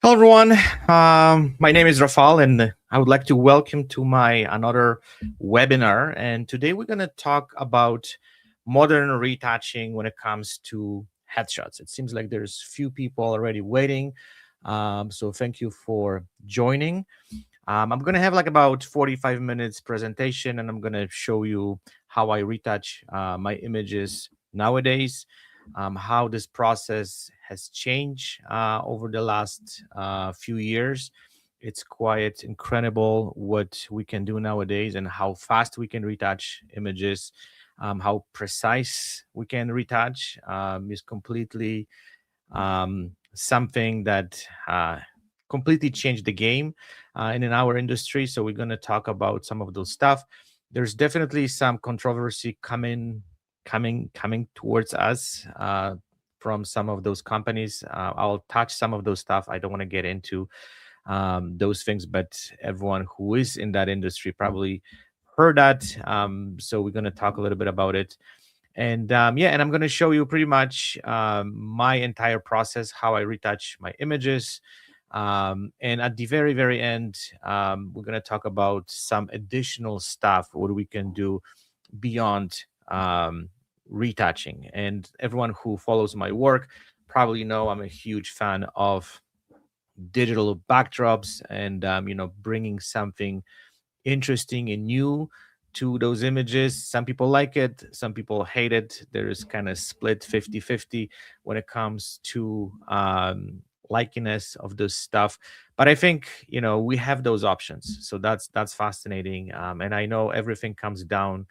Hello, everyone. My name is Rafal, and I would like to welcome to my another webinar. And today we're going to talk about modern retouching when it comes to headshots. It seems like there's few people already waiting, so thank you for joining. I'm going to have like about 45 minutes presentation, and I'm going to show you how I retouch my images nowadays, how this process has changed over the last few years. It's quite incredible what we can do nowadays and how fast we can retouch images, how precise we can retouch is completely something that completely changed the game and in our industry. So we're going to talk about some of those stuff. There's definitely some controversy coming towards us from some of those companies. I'll touch some of those stuff. I don't want to get into those things, but everyone who is in that industry probably heard that. So we're going to talk a little bit about it. And and I'm going to show you pretty much my entire process, how I retouch my images. And at the very end, we're going to talk about some additional stuff, what we can do beyond retouching. And everyone who follows my work probably know I'm a huge fan of digital backdrops and, bringing something interesting and new to those images. Some people like it, some people hate it. There is kind of split 50-50 when it comes to likeness of this stuff. But I think, we have those options. So that's fascinating. And I know everything comes down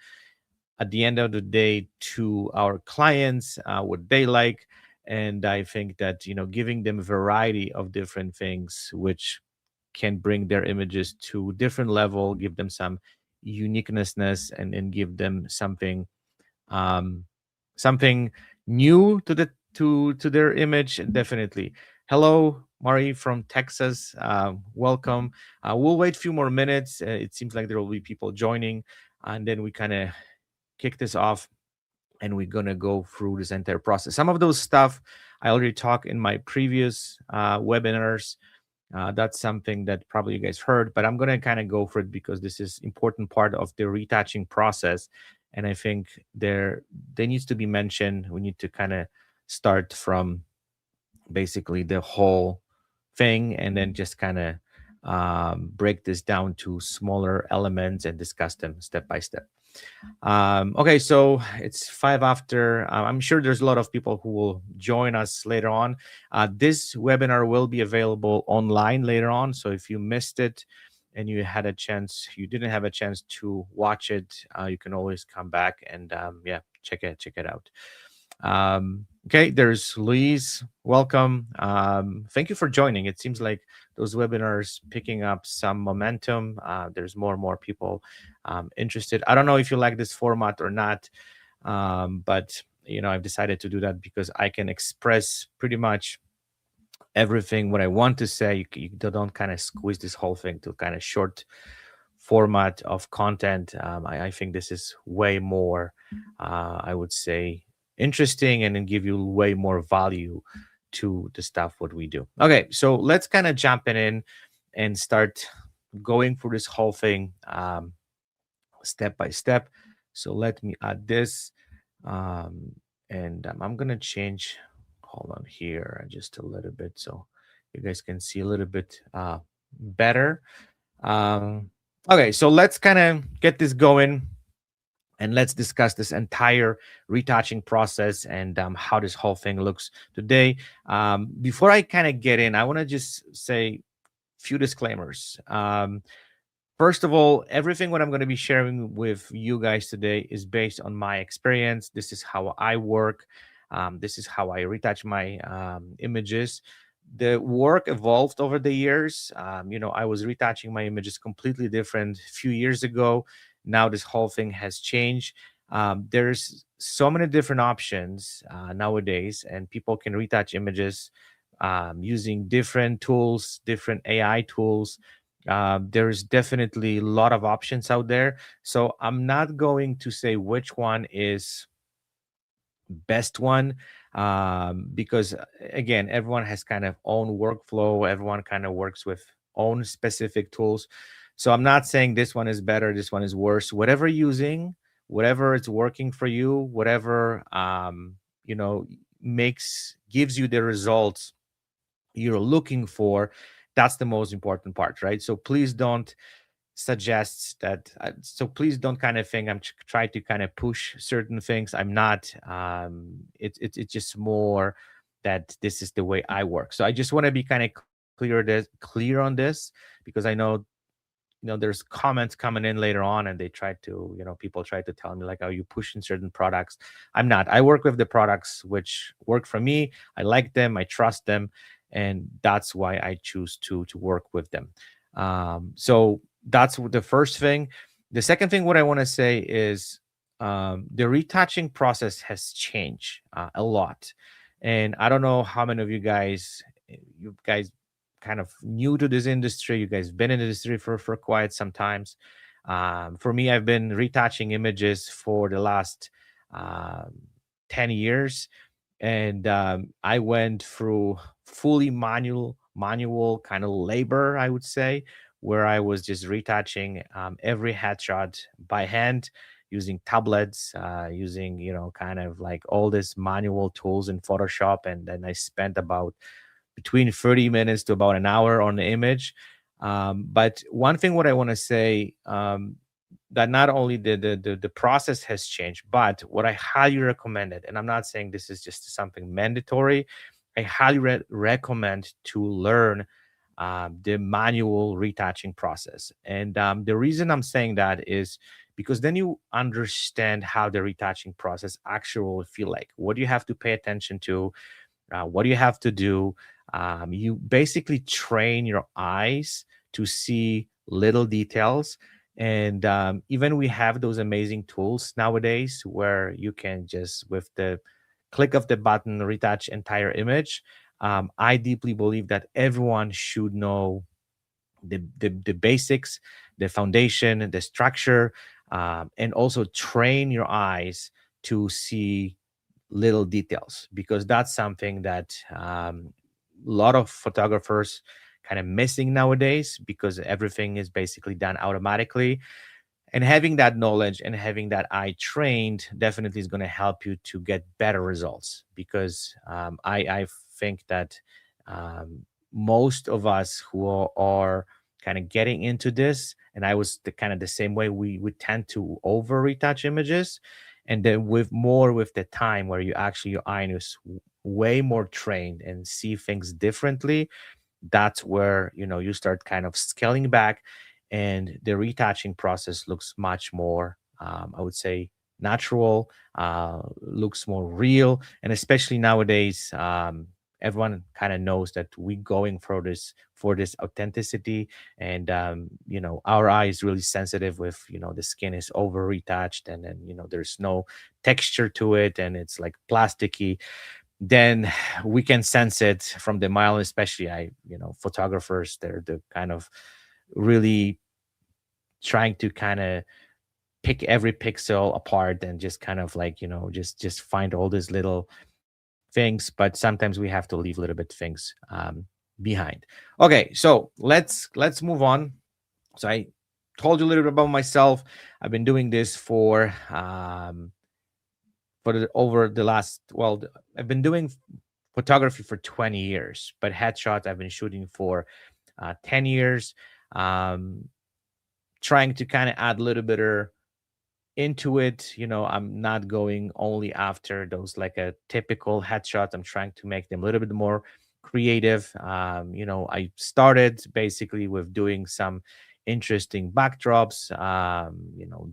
at the end of the day to our clients, what they like. And I think that, giving them a variety of different things, which can bring their images to different level, give them some uniqueness, and give them um, something new to to their image. Definitely. Hello, Mari from Texas. Welcome. We'll wait a few more minutes. It seems like there will be people joining, and then we kind of kick this off and we're gonna go through this entire process. Some of those stuff I already talked in my previous webinars. That's something that probably you guys heard, but I'm gonna kind of go for it because this is important part of the retouching process, and I think there needs to be mentioned. We need to kind of start from basically the whole thing, and then just kind of break this down to smaller elements and discuss them step by step. Okay, so it's 5 after. I'm sure there's a lot of people who will join us later on. This webinar will be available online later on. So if you missed it and you didn't have a chance to watch it, you can always come back and check it out. Okay, there's Louise. Welcome. Thank you for joining. It seems like those webinars picking up some momentum. There's more and more people interested. I don't know if you like this format or not, but I've decided to do that because I can express pretty much everything what I want to say. You don't kind of squeeze this whole thing to kind of short format of content. I think this is way more, I would say, interesting and then give you way more value to the stuff what we do. Okay, so let's kind of jump in and start going through this whole thing step by step. So let me add this, and I'm gonna change. Hold on here just a little bit so you guys can see a little bit better. Okay, so let's kind of get this going and let's discuss this entire retouching process and how this whole thing looks today. Before I kind of get in, I want to just say few disclaimers. First of all, everything what I'm going to be sharing with you guys today is based on my experience. This is how I work. This is how I retouch my images. The work evolved over the years. I was retouching my images completely different a few years ago. Now this whole thing has changed. There's so many different options nowadays, and people can retouch images using different tools, different AI tools. There's definitely a lot of options out there. So I'm not going to say which one is best one, because again, everyone has kind of own workflow, everyone kind of works with own specific tools. So I'm not saying this one is better, this one is worse. Whatever you're using, whatever it's working for you, whatever you know makes gives you the results you're looking for, that's the most important part, right? So please don't suggest that, so please don't kind of think I'm trying to kind of push certain things. I'm not. It's just more that this is the way I work. So I just want to be kind of clear on this, because I know, there's comments coming in later on, and they try to, people try to tell me like, "Oh, you pushing certain products." I'm not. I work with the products which work for me. I like them, I trust them, and that's why I choose to work with them. So that's the first thing. The second thing, what I want to say is, the retouching process has changed a lot. And I don't know how many of you guys kind of new to this industry. You guys been in the industry for quite some times. For me, I've been retouching images for the last um, 10 years. And I went through fully manual kind of labor, I would say, where I was just retouching every headshot by hand, using tablets, using, kind of like all this manual tools in Photoshop. And then I spent about between 30 minutes to about an hour on the image. But one thing, what I want to say, that not only the process has changed, but what I highly recommend it, and I'm not saying this is just something mandatory, I highly recommend to learn the manual retouching process. And the reason I'm saying that is because then you understand how the retouching process actually will feel like. What do you have to pay attention to? What do you have to do? You basically train your eyes to see little details. And even we have those amazing tools nowadays where you can just, with the click of the button, retouch entire image. I deeply believe that everyone should know the basics, the foundation, the structure, and also train your eyes to see little details, because that's something that a lot of photographers kind of missing nowadays, because everything is basically done automatically. And having that knowledge and having that eye trained definitely is going to help you to get better results, because I think that um, most of us who are kind of getting into this, and I was the kind of the same way, we tend to over retouch images. And then with the time where you actually, your eye is way more trained and see things differently, that's where, you start kind of scaling back, and the retouching process looks much more, I would say, natural, looks more real. And especially nowadays, everyone kind of knows that we going for this authenticity. And our eye is really sensitive with, the skin is over retouched, and then, there's no texture to it, and it's like plasticky. Then we can sense it from the mile. Especially, photographers, they're the kind of really trying to kind of pick every pixel apart, and just kind of like, just find all these little things. But sometimes we have to leave a little bit things behind. Okay, so let's move on. So I told you a little bit about myself. I've been doing this over the last, well, I've been doing photography for 20 years, but headshots I've been shooting for 10 years. Um, Trying to kind of add a little bit into it. I'm not going only after those like a typical headshot. I'm trying to make them a little bit more creative. I started basically with doing some interesting backdrops,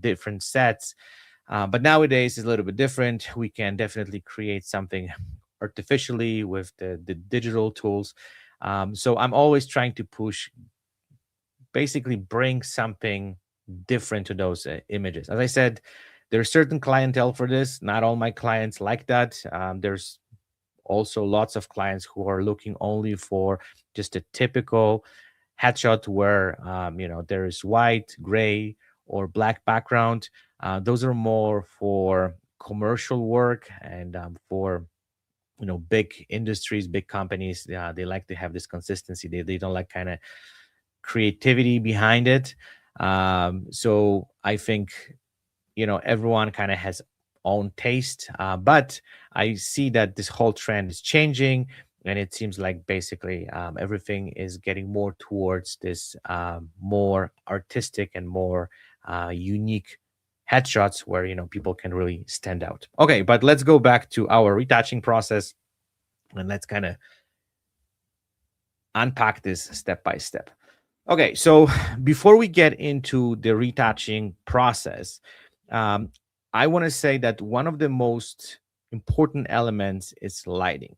different sets. But nowadays it's a little bit different. We can definitely create something artificially with the digital tools. So I'm always trying to push, basically bring something different to those images. As I said, there's certain clientele for this. Not all my clients like that. There's also lots of clients who are looking only for just a typical headshot where there is white, gray, or black background. Those are more for commercial work, and for big industries, big companies, they like to have this consistency. They don't like kind of creativity behind it. So I think everyone kind of has own taste, but I see that this whole trend is changing, and it seems like basically everything is getting more towards this more artistic and more unique headshots where people can really stand out. Okay, but let's go back to our retouching process, and let's kind of unpack this step by step. Okay, so before we get into the retouching process, um, I want to say that one of the most important elements is lighting.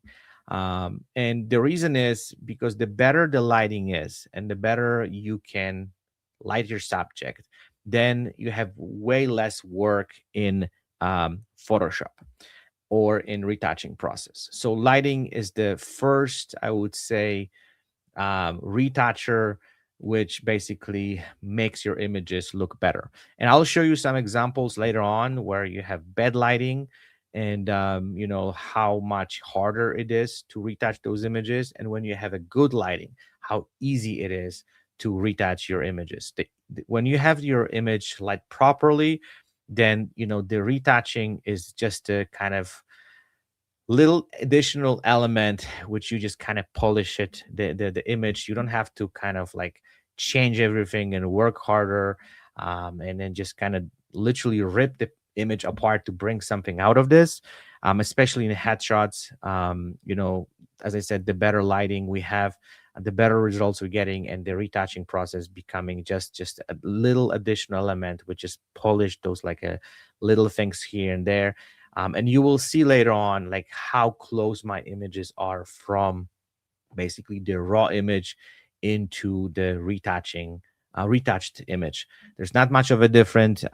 And the reason is because the better the lighting is and the better you can light your subject, then you have way less work in Photoshop or in retouching process. So lighting is the first, I would say, retoucher, which basically makes your images look better. And I'll show you some examples later on where you have bad lighting, and how much harder it is to retouch those images, and when you have a good lighting, how easy it is to retouch your images. When you have your image light properly, then the retouching is just a kind of little additional element which you just kind of polish it, the image. You don't have to kind of like change everything and work harder, and then just kind of literally rip the image apart to bring something out of this, especially in headshots. As I said, the better lighting we have, the better results we're getting, and the retouching process becoming just a little additional element which is polish those like a little things here and there. And you will see later on like how close my images are from basically the raw image into the retouched image. There's not much of a difference.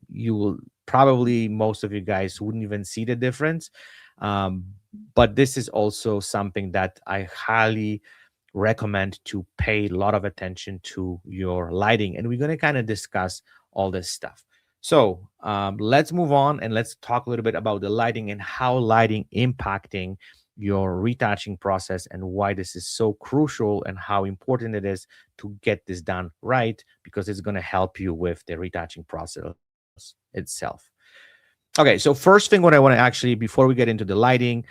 You will probably, most of you guys wouldn't even see the difference. um, but this is also something that I highly recommend to pay a lot of attention to your lighting, and we're going to kind of discuss all this stuff. So let's move on and let's talk a little bit about the lighting and how lighting impacting your retouching process, and why this is so crucial and how important it is to get this done right, because it's going to help you with the retouching process itself. Okay, so first thing what I want to actually, before we get into the lighting,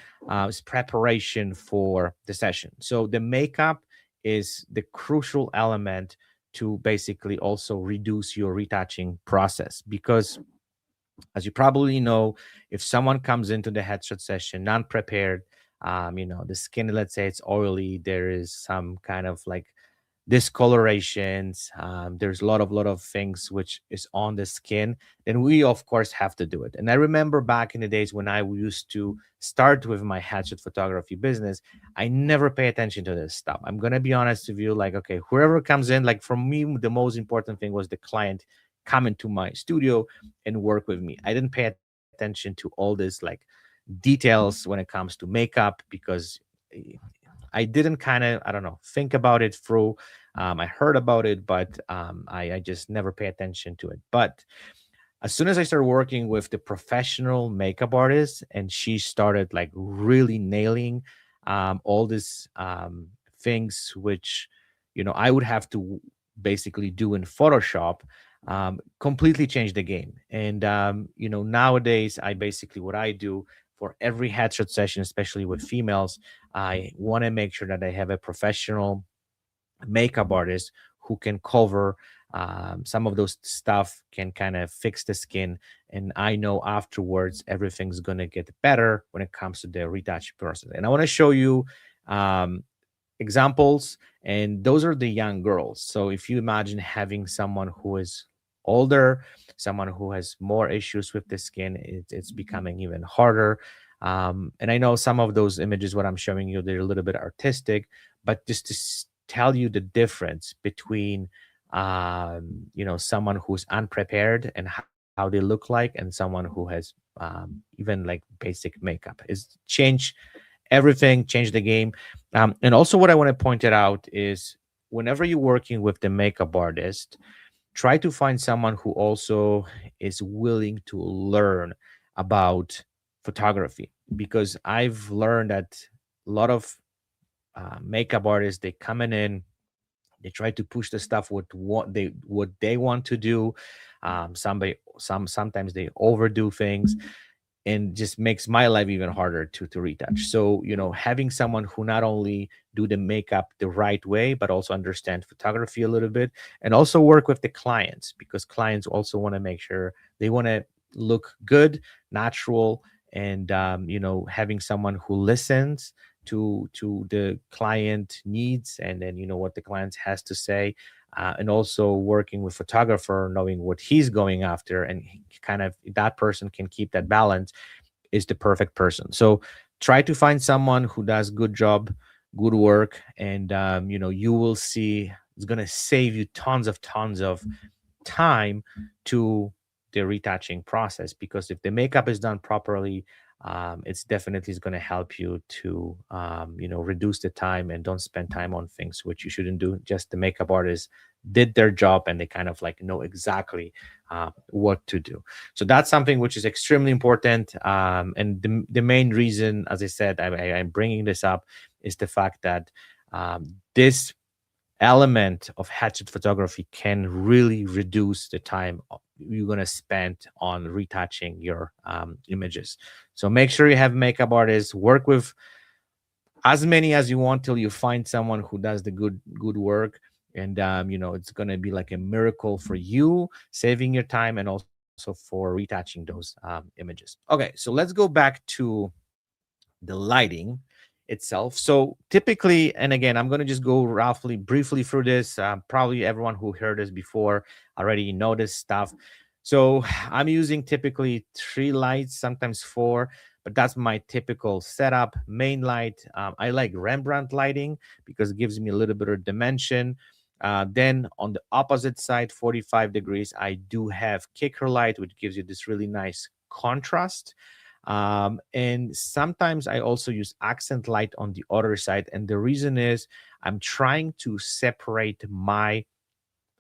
is preparation for the session. So the makeup is the crucial element to basically also reduce your retouching process, because as you probably know, if someone comes into the headshot session non-prepared, the skin, let's say it's oily, there is some kind of like discolorations, there's a lot of things which is on the skin, then we of course have to do it. And I remember back in the days when I used to start with my headshot photography business, I never pay attention to this stuff. I'm gonna be honest with you, like, okay, whoever comes in, like for me the most important thing was the client come into my studio and work with me. I didn't pay attention to all this like details when it comes to makeup, because eh, I didn't kind of, I don't know, think about it through. I heard about it, but I just never pay attention to it. But as soon as I started working with the professional makeup artist, and she started like really nailing all these things, which I would have to basically do in Photoshop, completely changed the game. And nowadays, I basically, what I do for every headshot session, especially with females, I want to make sure that I have a professional makeup artist who can cover some of those stuff, can kind of fix the skin, and I know afterwards everything's gonna get better when it comes to the retouch process. And I want to show you um, examples, and those are the young girls. So if you imagine having someone who is older, someone who has more issues with the skin, it's becoming even harder. And I know some of those images what I'm showing you, they're a little bit artistic, but just to tell you the difference between someone who's unprepared and how they look like, and someone who has even like basic makeup is change everything, change the game. And also what I want to point it out is, whenever you're working with the makeup artist, try to find someone who also is willing to learn about photography, because I've learned that a lot of makeup artists, they coming in, they try to push the stuff with what they want to do. Sometimes they overdo things, and just makes my life even harder to retouch. So, having someone who not only do the makeup the right way, but also understand photography a little bit, and also work with the clients, because clients also want to make sure they want to look good, natural, and having someone who listens to the client needs, and then what the client has to say. And also working with photographer, knowing what he's going after, and kind of that person can keep that balance, is the perfect person. So try to find someone who does good job, good work, and you will see it's gonna save you tons of time to the retouching process. Because if the makeup is done properly, it's definitely is going to help you to reduce the time, and don't spend time on things which you shouldn't do. Just the makeup artist did their job, and they kind of like know exactly what to do. So that's something which is extremely important. And the main reason, as I said, I'm bringing this up, is the fact that this element of headshot photography can really reduce the time you're going to spend on retouching your images. So make sure you have makeup artists, work with as many as you want till you find someone who does the good work. And it's going to be like a miracle for you, saving your time, and also for retouching those images. Okay, so let's go back to the lighting itself. So typically, and again, I'm going to just go roughly, briefly through this. Probably everyone who heard this before already know this stuff. So I'm using typically 3 lights, sometimes 4, but that's my typical setup. Main light, I like Rembrandt lighting because it gives me a little bit of dimension. Then on the opposite side, 45 degrees, I do have kicker light, which gives you this really nice contrast. And sometimes I also use accent light on the other side. And the reason is I'm trying to separate my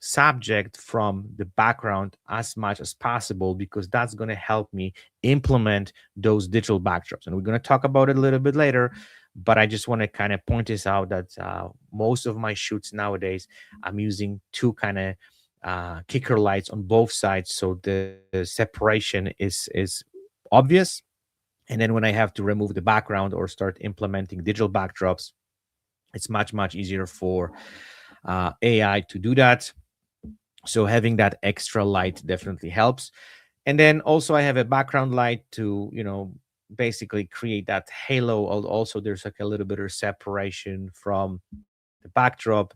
subject from the background as much as possible, because that's going to help me implement those digital backdrops. And we're going to talk about it a little bit later. But I just want to kind of point this out that most of my shoots nowadays, I'm using two kind of kicker lights on both sides, so the separation is obvious. And then when I have to remove the background or start implementing digital backdrops, it's much easier for AI to do that. So having that extra light definitely helps. And then also I have a background light to basically create that halo. Also there's like a little bit of separation from the backdrop.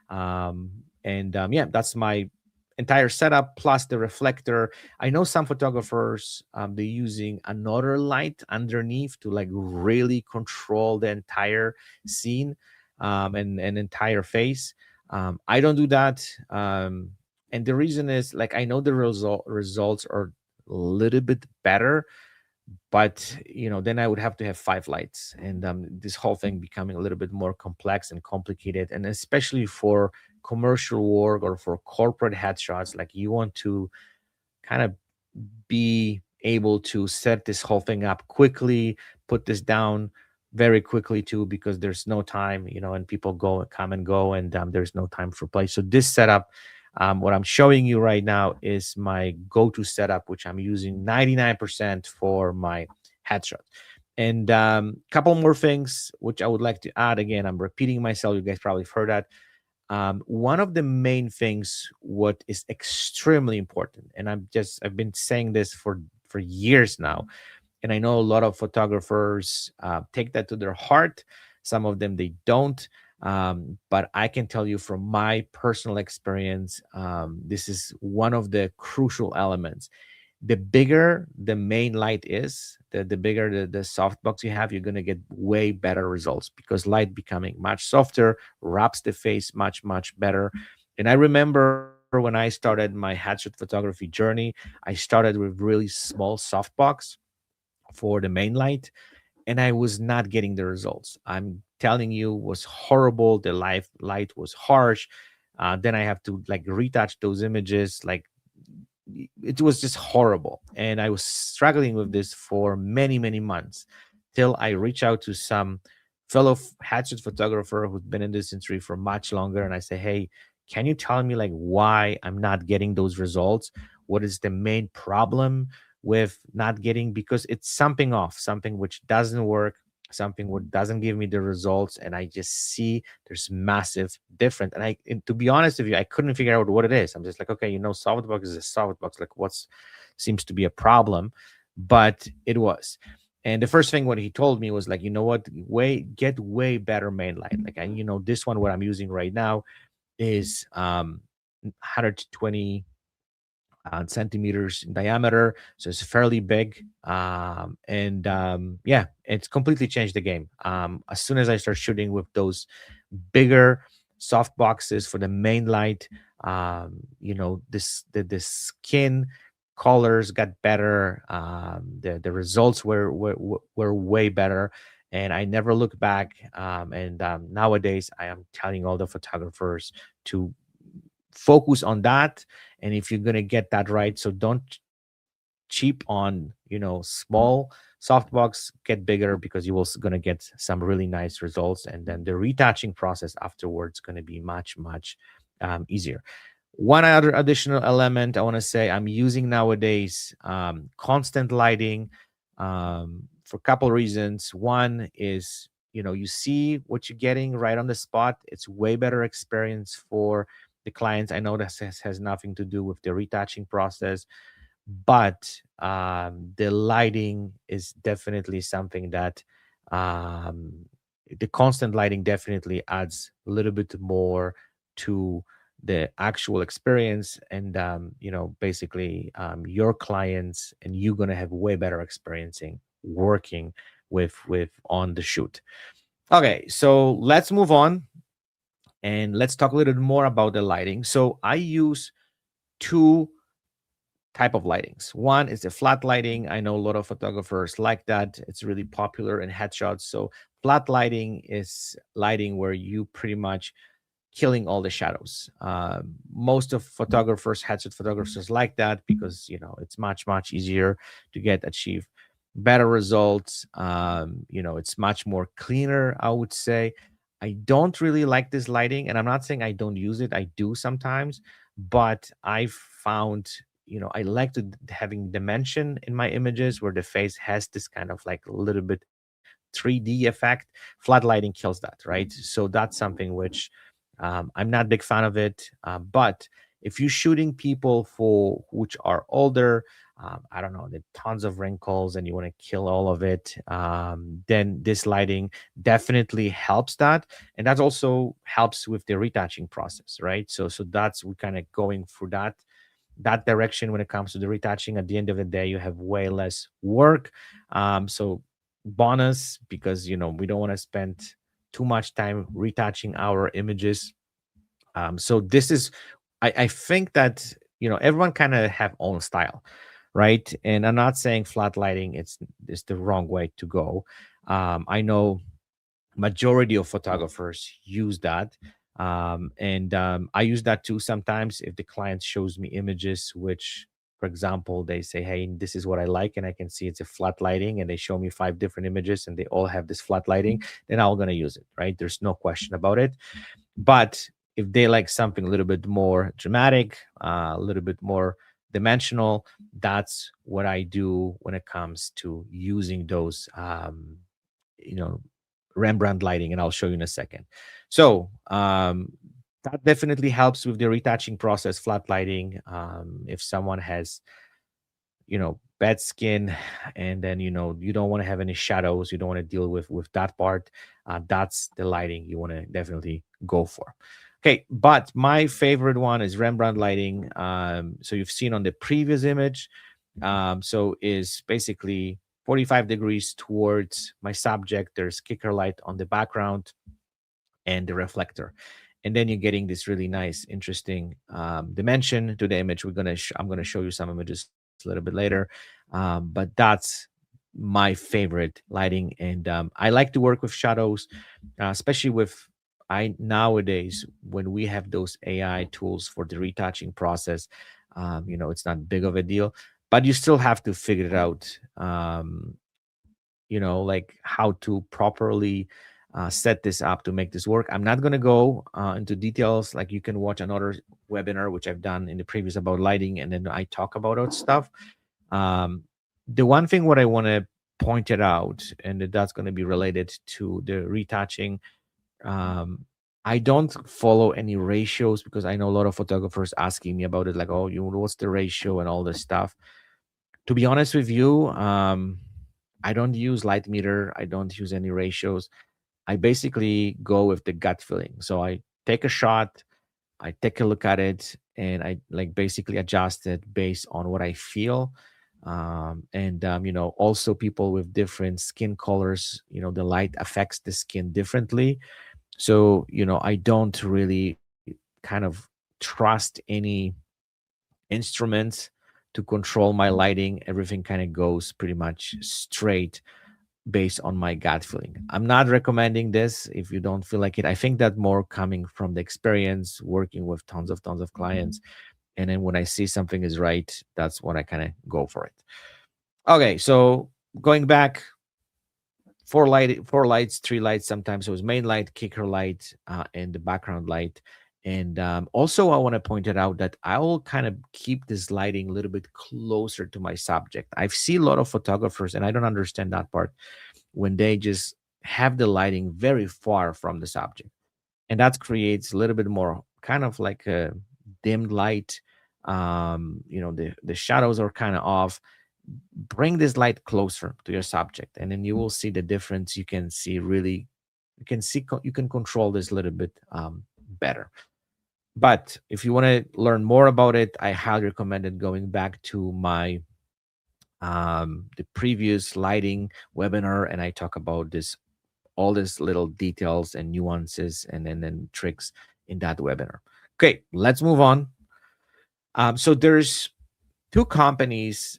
And yeah, that's my entire setup plus the reflector. I know some photographers, they're using another light underneath to like really control the entire scene, and an entire face. I don't do that. And the reason is, like, I know the results are a little bit better, but then I would have to have 5 lights, and this whole thing becoming a little bit more complex and complicated. And especially for commercial work or for corporate headshots, like you want to kind of be able to set this whole thing up quickly, put this down very quickly too, because there's no time, and people come and go, and there's no time for play. So this setup, what I'm showing you right now, is my go-to setup, which I'm using 99% for my headshots. And couple more things which I would like to add. Again, I'm repeating myself. You guys probably have heard that. One of the main things what is extremely important, and I've been saying this for years now, and I know a lot of photographers take that to their heart. Some of them they don't. But I can tell you from my personal experience, this is one of the crucial elements. The bigger the main light is, the bigger the softbox you have, you're going to get way better results, because light becoming much softer wraps the face much better. And I remember when I started my headshot photography journey, I started with really small softbox for the main light, and I was not getting the results. I'm telling you, was horrible. The light was harsh. Then I have to like retouch those images. Like it was just horrible. And I was struggling with this for many, many months till I reached out to some fellow hatchet photographer who'd been in this industry for much longer. And I say, hey, can you tell me like why I'm not getting those results? What is the main problem with not getting, because it's something off, something which doesn't work, something which doesn't give me the results, and I just see there's massive difference. And to be honest with you, I couldn't figure out what it is. I'm just like, okay, softbox is a softbox, like what's seems to be a problem. But it was. And the first thing what he told me was like, you know what, get way better main light. Like, and this one what I'm using right now is 120 centimeters in diameter, so it's fairly big. And yeah, it's completely changed the game. As soon as I start shooting with those bigger soft boxes for the main light, the skin colors got better. The results were way better. And I never looked back. And nowadays, I am telling all the photographers to focus on that. And if you're going to get that right, so don't cheap on small softbox, get bigger, because you will going to get some really nice results. And then the retouching process afterwards going to be much, much easier. One other additional element I want to say, I'm using nowadays constant lighting for a couple reasons. One is, you see what you're getting right on the spot. It's way better experience for the clients. I know that has nothing to do with the retouching process, but the lighting is definitely something that um, the constant lighting definitely adds a little bit more to the actual experience. And basically your clients and you're going to have way better experiencing working with on the shoot. Okay, so let's move on and let's talk a little bit more about the lighting. So I use two type of lightings. One is the flat lighting. I know a lot of photographers like that. It's really popular in headshots. So flat lighting is lighting where you pretty much killing all the shadows. Most of photographers, headset photographers, like that because it's much easier to get achieve better results. It's much more cleaner, I would say. I don't really like this lighting, and I'm not saying I don't use it. I do sometimes, but I've found I like to having dimension in my images where the face has this kind of like a little bit 3D effect. Flat lighting kills that, right? So that's something which I'm not a big fan of it. But if you're shooting people for which are older, I don't know, the tons of wrinkles, and you want to kill all of it, then this lighting definitely helps that, and that also helps with the retouching process, right? So that's we kind of going through that direction when it comes to the retouching. At the end of the day, you have way less work. So bonus, because we don't want to spend too much time retouching our images. So this is, I think that everyone kind of have own style, right? And I'm not saying flat lighting it's the wrong way to go. I know majority of photographers use that, and I use that too sometimes if the client shows me images which, for example, they say, hey, this is what I like, and I can see it's a flat lighting, and they show me 5 different images and they all have this flat lighting, then I'm going to use it, right? There's no question about it. But if they like something a little bit more dramatic, a little bit more dimensional, that's what I do when it comes to using those you know Rembrandt lighting, and I'll show you in a second. So that definitely helps with the retouching process. Flat lighting, if someone has bad skin, and then you don't want to have any shadows, you don't want to deal with that part, that's the lighting you want to definitely go for. Okay, but my favorite one is Rembrandt lighting. So you've seen on the previous image, so is basically 45 degrees towards my subject. There's kicker light on the background and the reflector, and then you're getting this really nice interesting dimension to the image. I'm gonna show you some images a little bit later, but that's my favorite lighting. And I like to work with shadows, especially with I nowadays when we have those AI tools for the retouching process. It's not big of a deal, but you still have to figure it out. Like how to properly set this up to make this work. I'm not going to go into details. Like, you can watch another webinar, which I've done in the previous about lighting, and then I talk about that stuff. Um, the one thing what I want to point it out, and that's going to be related to the retouching. um, I don't follow any ratios, because I know a lot of photographers asking me about it, like, oh, what's the ratio and all this stuff. To be honest with you, I don't use light meter. I don't use any ratios. I basically go with the gut feeling. So I take a shot, I take a look at it, and I like basically adjust it based on what I feel. Also people with different skin colors, the light affects the skin differently. So, I don't really kind of trust any instruments to control my lighting. Everything kind of goes pretty much straight based on my gut feeling. I'm not recommending this if you don't feel like it. I think that more coming from the experience working with tons of clients. And then when I see something is right, that's when I kind of go for it. Okay, so going back, four lights, three lights sometimes. So it was main light, kicker light, and the background light. And also, I want to point it out that I will kind of keep this lighting a little bit closer to my subject. I've seen a lot of photographers, and I don't understand that part, when they just have the lighting very far from the subject, and that creates a little bit more kind of like a dimmed light. The shadows are kind of off. Bring this light closer to your subject, and then you will see the difference. You can see really, you can control this a little bit better. But if you want to learn more about it, I highly recommend it going back to my the previous lighting webinar, and I talk about this, all these little details and nuances, and then tricks in that webinar. Okay, let's move on. So there's two companies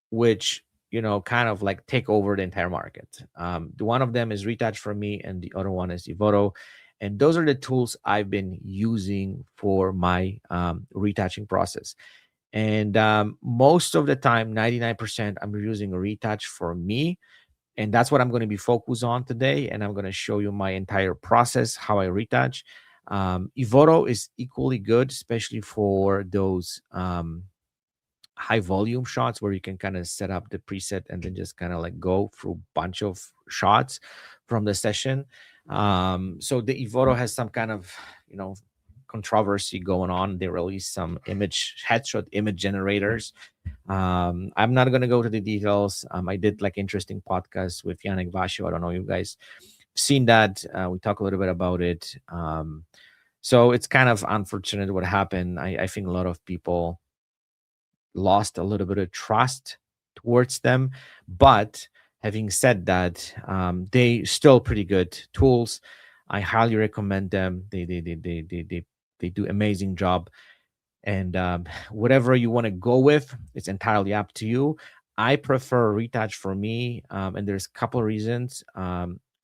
which, kind of like take over the entire market. The one of them is Retouch for me, and the other one is Evoto. And those are the tools I've been using for my retouching process. And most of the time, 99%, I'm using Retouch for me. And that's what I'm going to be focused on today. And I'm going to show you my entire process, how I retouch. Evoto is equally good, especially for those high volume shots where you can kind of set up the preset and then just kind of like go through a bunch of shots from the session. So the Evoto has some kind of, controversy going on. They released some headshot image generators. I'm not going to go to the details. I did like interesting podcasts with Yannick Vasho. I don't know, you guys seen that. We talk a little bit about it. So it's kind of unfortunate what happened. I think a lot of people lost a little bit of trust towards them. But having said that, they still pretty good tools. I highly recommend them. They do amazing job. And whatever you want to go with, it's entirely up to you. I prefer Retouch for me, and there's a couple of reasons.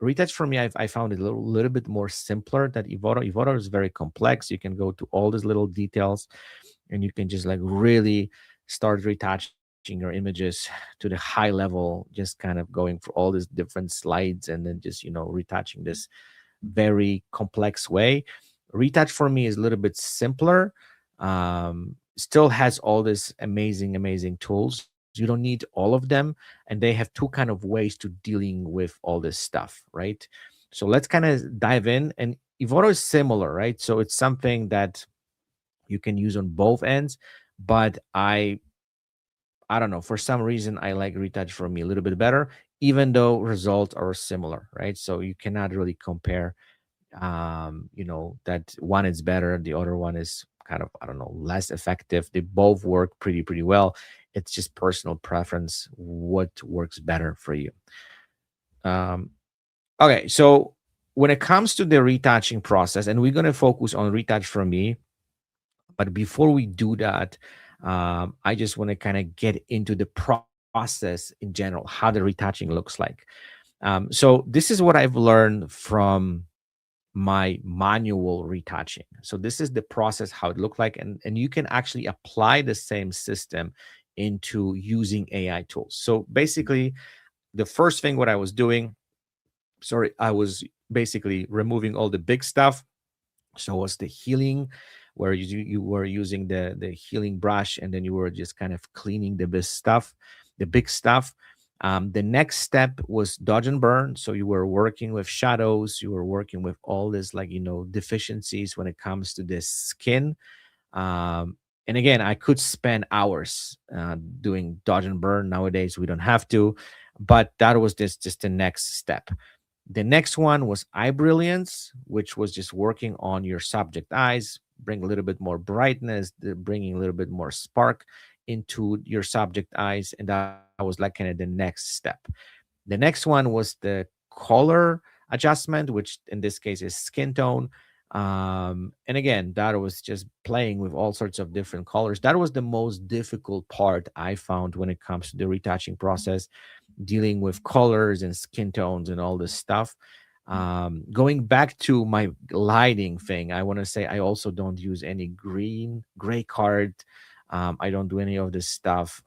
Retouch for me, I found it a little bit more simpler than Evoto. Evoto is very complex. You can go to all these little details, and you can just like really start retouching your images to the high level, just kind of going for all these different slides, and then just retouching this very complex way. Retouch for me is a little bit simpler. Still has all this amazing tools. You don't need all of them, and they have two kind of ways to dealing with all this stuff, right? So let's kind of dive in. And Evoto is similar, right? So it's something that you can use on both ends, but I don't know, for some reason I like Retouch for me a little bit better, even though results are similar, right? So you cannot really compare, that one is better, the other one is kind of, I don't know, less effective. They both work pretty well. It's just personal preference, what works better for you. um okay, so when it comes to the retouching process, and we're going to focus on Retouch for me, but before we do that, I just want to kind of get into the process in general, how the retouching looks like. So this is what I've learned from my manual retouching. So this is the process how it looked like, and you can actually apply the same system into using AI tools. So basically, the first thing what I was doing, sorry, I was basically removing all the big stuff. So was the healing, where you were using the healing brush, and then you were just kind of cleaning the big stuff. The next step was dodge and burn. So you were working with shadows, you were working with all this, like, deficiencies when it comes to the skin. um, and again, I could spend hours doing dodge and burn. Nowadays we don't have to, but that was just the next step. The next one was eye brilliance, which was just working on your subject eyes, bring a little bit more brightness, bringing a little bit more spark into your subject eyes. And that was like kind of the next step. The next one was the color adjustment, which in this case is skin tone. And again, that was just playing with all sorts of different colors. That was the most difficult part I found when it comes to the retouching process, dealing with colors and skin tones and all this stuff. Going back to my lighting thing, I want to say I also don't use any gray card. I don't do any of this stuff.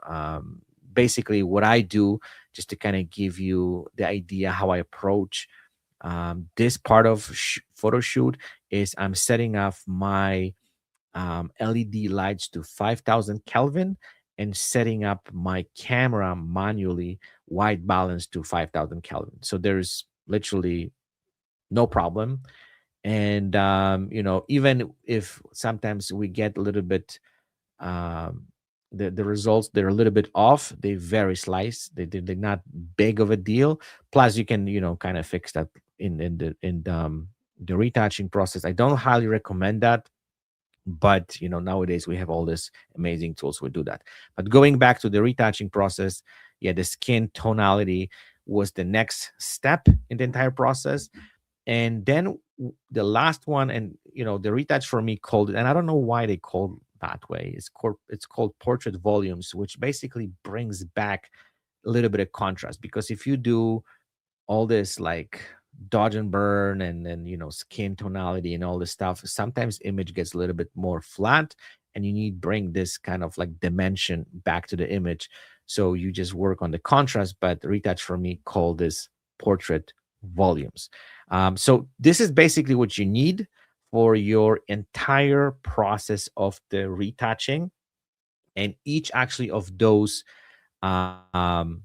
Basically, what I do, just to kind of give you the idea how I approach this part of photo shoot, is I'm setting up my LED lights to 5000 Kelvin and setting up my camera manually white balance to 5000 Kelvin. So there's literally no problem. And, even if sometimes we get a little bit, um, the results, they're a little bit off, they vary slice, they're not big of a deal. Plus you can, kind of fix that in the retouching process. I don't highly recommend that, but nowadays we have all these amazing tools we do that. But going back to the retouching process, yeah, the skin tonality was the next step in the entire process. And then the last one, and the retouch for me called it, and I don't know why they called that way, it's called portrait volumes, which basically brings back a little bit of contrast. Because if you do all this like dodge and burn and then skin tonality and all this stuff, sometimes image gets a little bit more flat, and you need bring this kind of like dimension back to the image. So you just work on the contrast, but retouch for me called this portrait volumes. So this is basically what you need for your entire process of the retouching. And each actually of those um,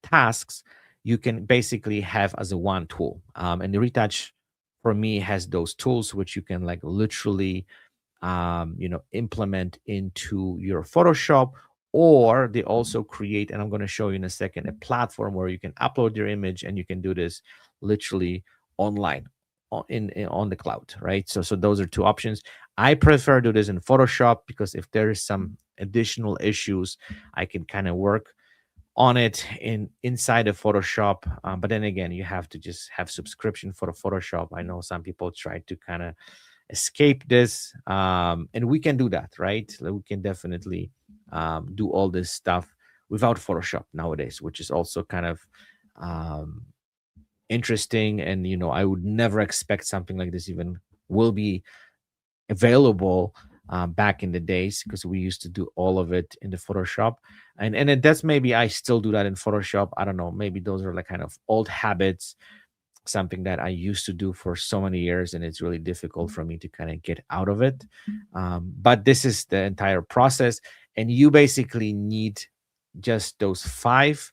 tasks you can basically have as a one tool. And the retouch for me has those tools which you can like literally implement into your Photoshop. Or they also create, and I'm going to show you in a second, a platform where you can upload your image and you can do this literally online on the cloud, right? So those are two options. I prefer do this in Photoshop because if there is some additional issues, I can kind of work on it inside of Photoshop. But then again, you have to just have subscription for the Photoshop. I know some people try to kind of escape this, and we can do that, right? Like, we can definitely do all this stuff without Photoshop nowadays, which is also kind of um, interesting. And I would never expect something like this even will be available back in the days, because we used to do all of it in the Photoshop. That's maybe I still do that in Photoshop. I don't know. Maybe those are like kind of old habits, something that I used to do for so many years, and it's really difficult for me to kind of get out of it. But this is the entire process, and you basically need just those five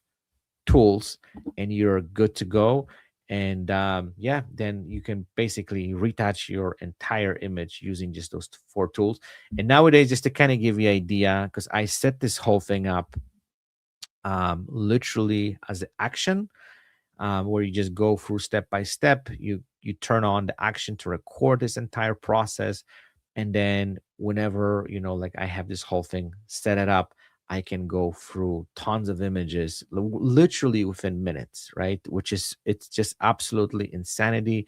tools, and you're good to go. And yeah, then you can basically retouch your entire image using just those four tools. And nowadays, just to kind of give you an idea, because I set this whole thing up literally as an action, where you just go through step by step. You turn on the action to record this entire process, and then whenever like I have this whole thing set it up, I can go through tons of images literally within minutes, right? Which is, it's just absolutely insanity.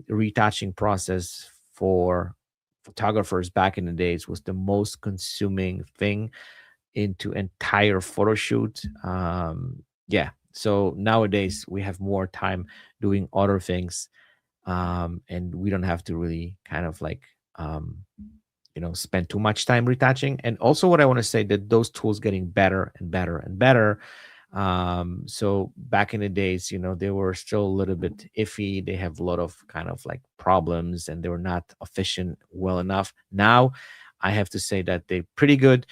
Retouching process for photographers back in the days was the most consuming thing into entire photo shoot. Yeah. So nowadays we have more time doing other things. and we don't have to really kind of like spend too much time retouching. And also, what I want to say, that those tools getting better and better and better. So back in the days, they were still a little bit iffy. They have a lot of kind of like problems, and they were not efficient well enough. Now I have to say that they're pretty good.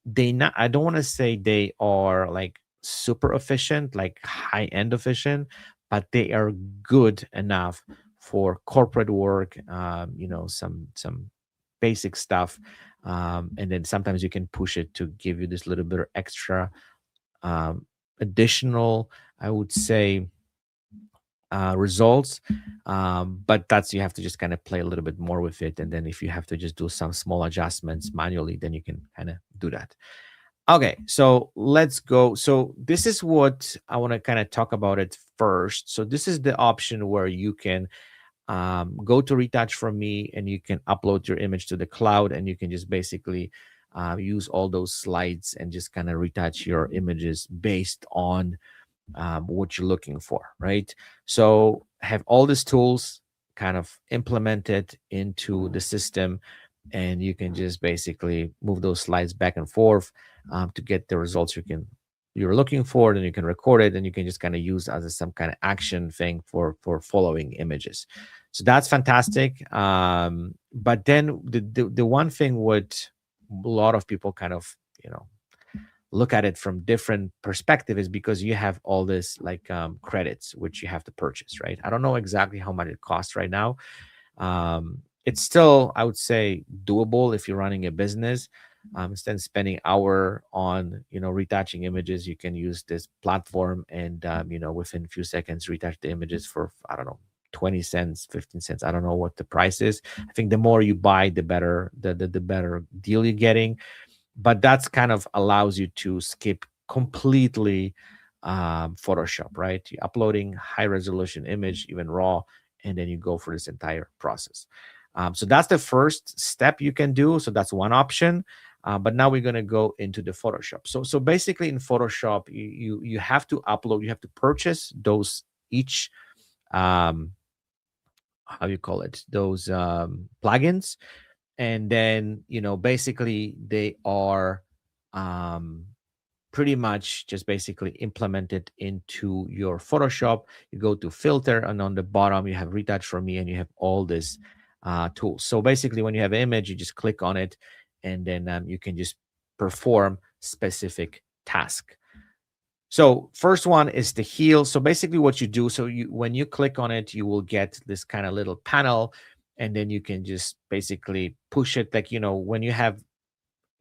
They not I don't want to say they are like super efficient, like high end efficient, but they are good enough for corporate work, some basic stuff. And then sometimes you can push it to give you this little bit of extra, um, additional, I would say, results. But that's, you have to just kind of play a little bit more with it. And then if you have to just do some small adjustments manually, then you can kind of do that. Okay, so let's go. So this is what I want to kind of talk about it first. So this is the option where you can go to Retouch from me, and you can upload your image to the cloud, and you can just basically use all those slides and just kind of retouch your images based on what you're looking for, right? So have all these tools kind of implemented into the system, and you can just basically move those slides back and forth to get the results you're looking for. Then you can record it, and you can just kind of use as some kind of action thing for following images. So that's fantastic. But then the one thing what a lot of people kind of look at it from different perspective is because you have all this like credits which you have to purchase, right? I don't know exactly how much it costs right now. It's still, I would say, doable if you're running a business. Instead of spending hour on retouching images, you can use this platform, and within a few seconds retouch the images for, I don't know, 20 cents, 15 cents. I don't know what the price is. I think the more you buy, the better, the better deal you're getting. But that's kind of allows you to skip completely Photoshop, right? You're uploading high resolution image, even raw, and then you go for this entire process. So that's the first step you can do. So that's one option. But now we're going to go into the Photoshop. So basically in Photoshop, you have to upload, you have to purchase those each, um, how you call it, those plugins. And then basically they are um, pretty much just basically implemented into your Photoshop. You go to filter, and on the bottom you have retouch for me, and you have all this tools. So basically when you have an image, you just click on it, and then you can just perform specific task. So first one is the heal. So basically what you do, so when you click on it, you will get this kind of little panel, and then you can just basically push it, like when you have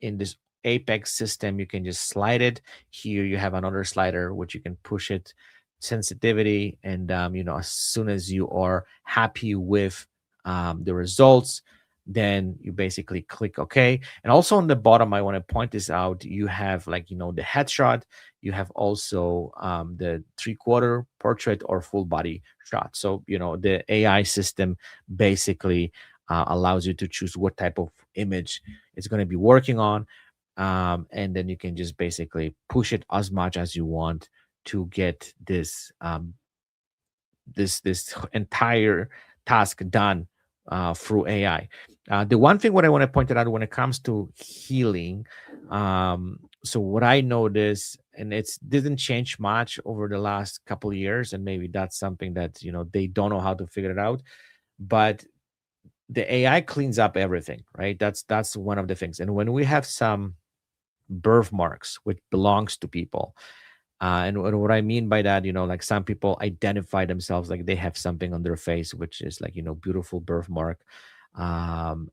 in this Apex system, you can just slide it. Here you have another slider which you can push it sensitivity, and as soon as you are happy with the results, then you basically click OK. And also on the bottom, I want to point this out. You have like the headshot. You have also the 3/4 portrait or full body shot. So the AI system basically allows you to choose what type of image it's going to be working on. And then you can just basically push it as much as you want to get this entire task done through AI. The one thing what I want to point out when it comes to healing, so what I noticed, and it's didn't change much over the last couple of years, and maybe that's something that they don't know how to figure it out, but the AI cleans up everything, right? That's one of the things. And when we have some birthmarks which belongs to people, and what I mean by that, like some people identify themselves like they have something on their face which is like beautiful birthmark, and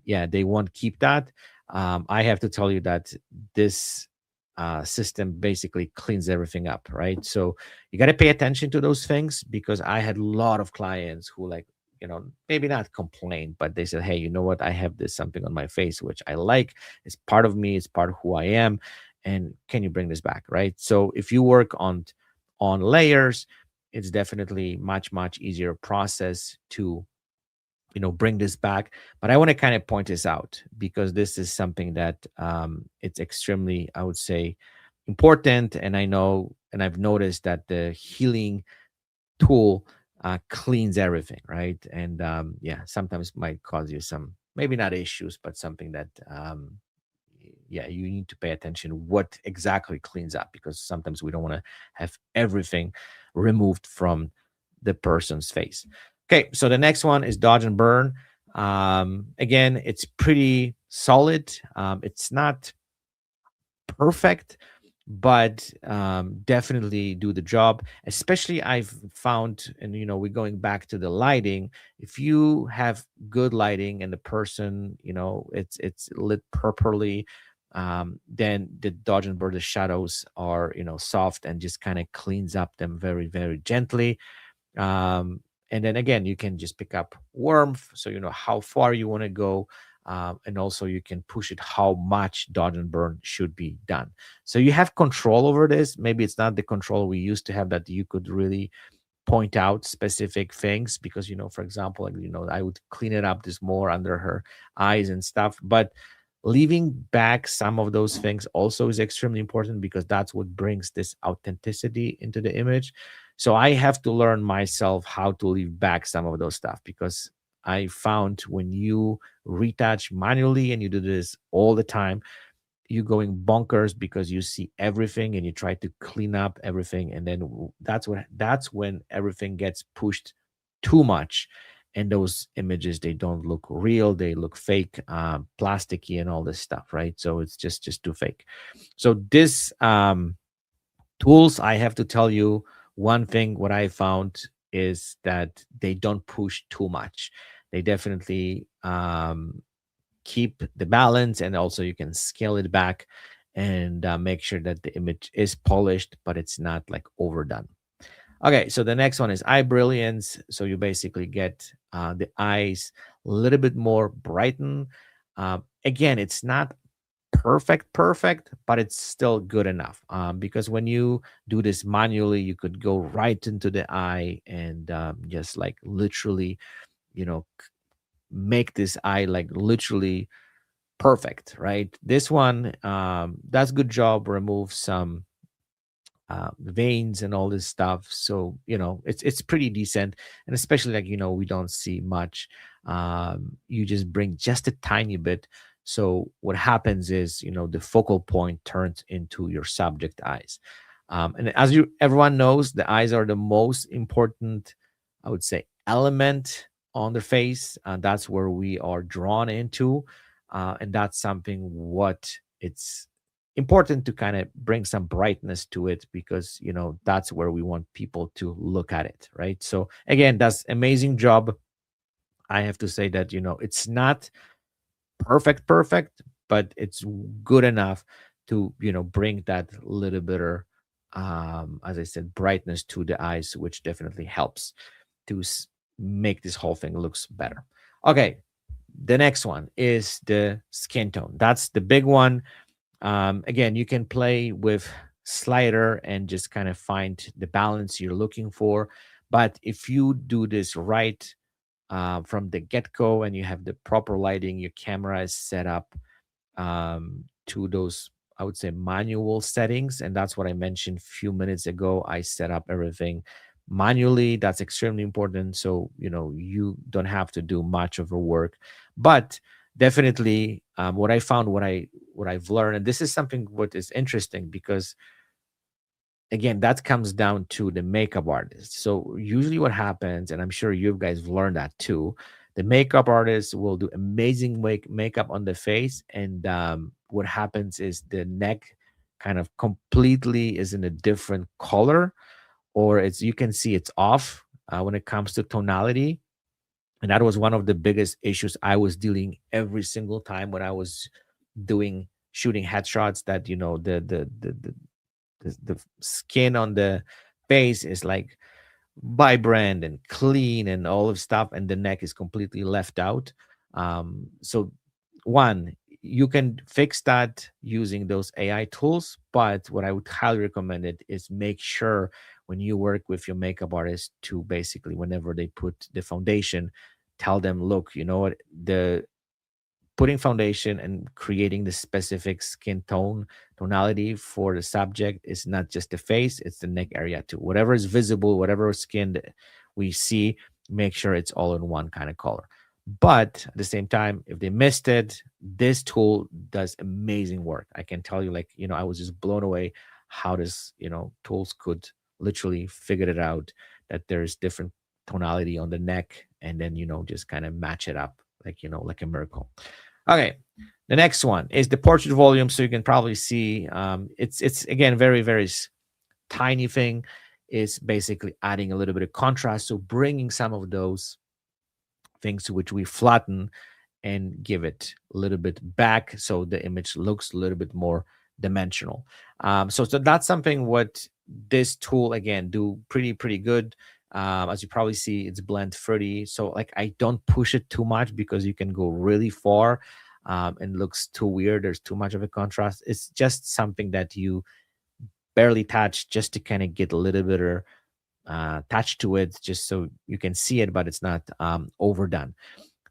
yeah, they won't keep that. I have to tell you that this system basically cleans everything up, right? So you got to pay attention to those things, because I had a lot of clients who like maybe not complain, but they said, hey, you know what, I have this something on my face which I like, it's part of me, it's part of who I am, and can you bring this back, right? So if you work on layers, it's definitely much easier process to bring this back. But I want to kind of point this out, because this is something that it's extremely, I would say, important. And I know, and I've noticed that the healing tool cleans everything, right? And yeah, sometimes might cause you some, maybe not issues, but something that yeah, you need to pay attention what exactly cleans up, because sometimes we don't want to have everything removed from the person's face. Okay, so the next one is dodge and burn. Again, it's pretty solid. It's not perfect, but definitely do the job. Especially I've found, and we're going back to the lighting. If you have good lighting and the person, it's lit properly, then the dodge and burn, the shadows are soft and just kind of cleans up them very, very gently. And then again, you can just pick up warmth, so you know how far you want to go. And also you can push it how much dodge and burn should be done, so you have control over this. Maybe it's not the control we used to have, that you could really point out specific things, because for example, like, I would clean it up this more under her eyes and stuff, but leaving back some of those things also is extremely important, because that's what brings this authenticity into the image. So I have to learn myself how to leave back some of those stuff, because I found when you retouch manually and you do this all the time, you going bonkers, because you see everything and you try to clean up everything, and then that's when everything gets pushed too much, and those images, they don't look real, they look fake, plasticky and all this stuff, right? So it's just too fake. So this tools, I have to tell you, one thing what I found is that they don't push too much. They definitely keep the balance, and also you can scale it back, and make sure that the image is polished but it's not like overdone. Okay, so the next one is eye brilliance. So you basically get the eyes a little bit more brighten. Again, it's not perfect, but it's still good enough, because when you do this manually, you could go right into the eye and just like literally, you know make this eye like literally perfect, right? This one does good job, remove some veins and all this stuff. So it's pretty decent, and especially like we don't see much. You just bring just a tiny bit. So what happens is the focal point turns into your subject eyes, and as you everyone knows, the eyes are the most important, I would say, element on the face. That's where we are drawn into, and that's something what it's important to kind of bring some brightness to it, because that's where we want people to look at it, right? So again, that's amazing job. I have to say that it's not perfect, but it's good enough to bring that little bit of, as I said, brightness to the eyes, which definitely helps to make this whole thing looks better. Okay, the next one is the skin tone. That's the big one. Again, you can play with slider and just kind of find the balance you're looking for. But if you do this right from the get-go, and you have the proper lighting, your camera is set up to those, I would say, manual settings, and that's what I mentioned a few minutes ago. I set up everything manually. That's extremely important, so you don't have to do much of a work. But definitely, what I found, what I've learned, and this is something what is interesting, because again, that comes down to the makeup artist. So usually what happens, and I'm sure you guys have learned that too, the makeup artist will do amazing makeup on the face, and what happens is the neck kind of completely is in a different color, or it's, you can see it's off when it comes to tonality. And that was one of the biggest issues I was dealing every single time when I was doing shooting headshots, that the skin on the face is like vibrant and clean and all of stuff, and the neck is completely left out. So one, you can fix that using those AI tools, but what I would highly recommend it is make sure when you work with your makeup artist to basically, whenever they put the foundation, tell them, look, you know what, the putting foundation and creating the specific skin tonality for the subject is not just the face, it's the neck area too. Whatever is visible, whatever skin, we see, make sure it's all in one kind of color. But at the same time, if they missed it, this tool does amazing work. I can tell you, like, I was just blown away how this, tools could literally figure it out, that there's different tonality on the neck, and then, just kind of match it up like, like a miracle. Okay. The next one is the portrait volume. So you can probably see, it's again, very, very tiny thing, is basically adding a little bit of contrast. So bringing some of those things which we flatten and give it a little bit back, so the image looks a little bit more dimensional. So that's something what this tool again do pretty good. As you probably see, it's blend 30, so like I don't push it too much because you can go really far, and looks too weird. There's too much of a contrast. It's just something that you barely touch, just to kind of get a little bit of touch to it, just so you can see it, but it's not overdone.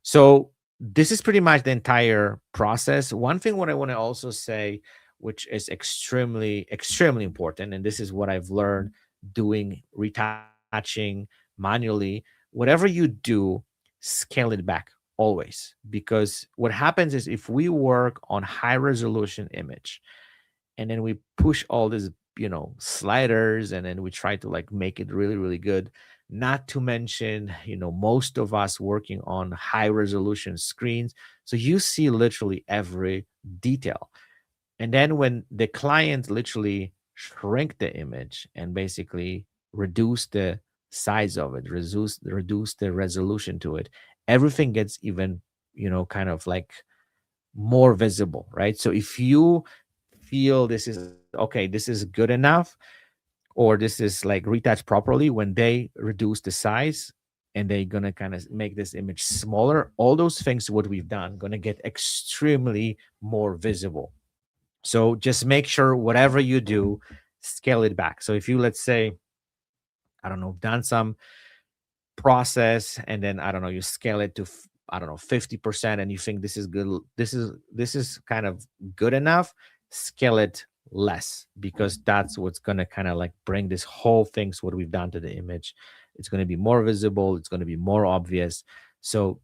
So this is pretty much the entire process. One thing what I want to also say, which is extremely important, and this is what I've learned doing retouching manually, whatever you do, scale it back always. Because what happens is, if we work on high resolution image and then we push all these, sliders, and then we try to like make it really good, not to mention, most of us working on high resolution screens, so you see literally every detail. And then when the client literally shrink the image and basically reduce the size of it, reduce the resolution to it, everything gets even, kind of like more visible, right? So if you feel this is okay, this is good enough, or this is like retouched properly, when they reduce the size and they're gonna kind of make this image smaller, all those things what we've done gonna get extremely more visible. So just make sure whatever you do, scale it back. So if you, let's say, I don't know, done some process, and then I don't know, you scale it to I don't know, 50%, and you think this is good, this is kind of good enough, scale it less, because that's what's going to kind of like bring this whole things what we've done to the image. It's going to be more visible, it's going to be more obvious. So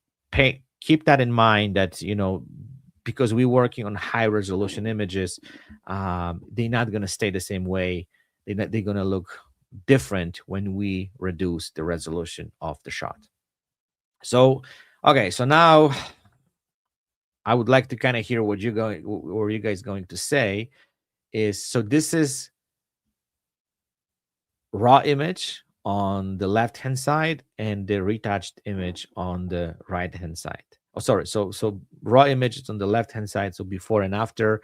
keep that in mind, that because we're working on high resolution images, they're not going to stay the same way. They're going to look different when we reduce the resolution of the shot. So okay, so now I would like to kind of hear what you guys going to say. Is, so this is raw image on the left hand side and the retouched image on the right hand side. Oh, sorry. So raw image is on the left hand side, so before and after.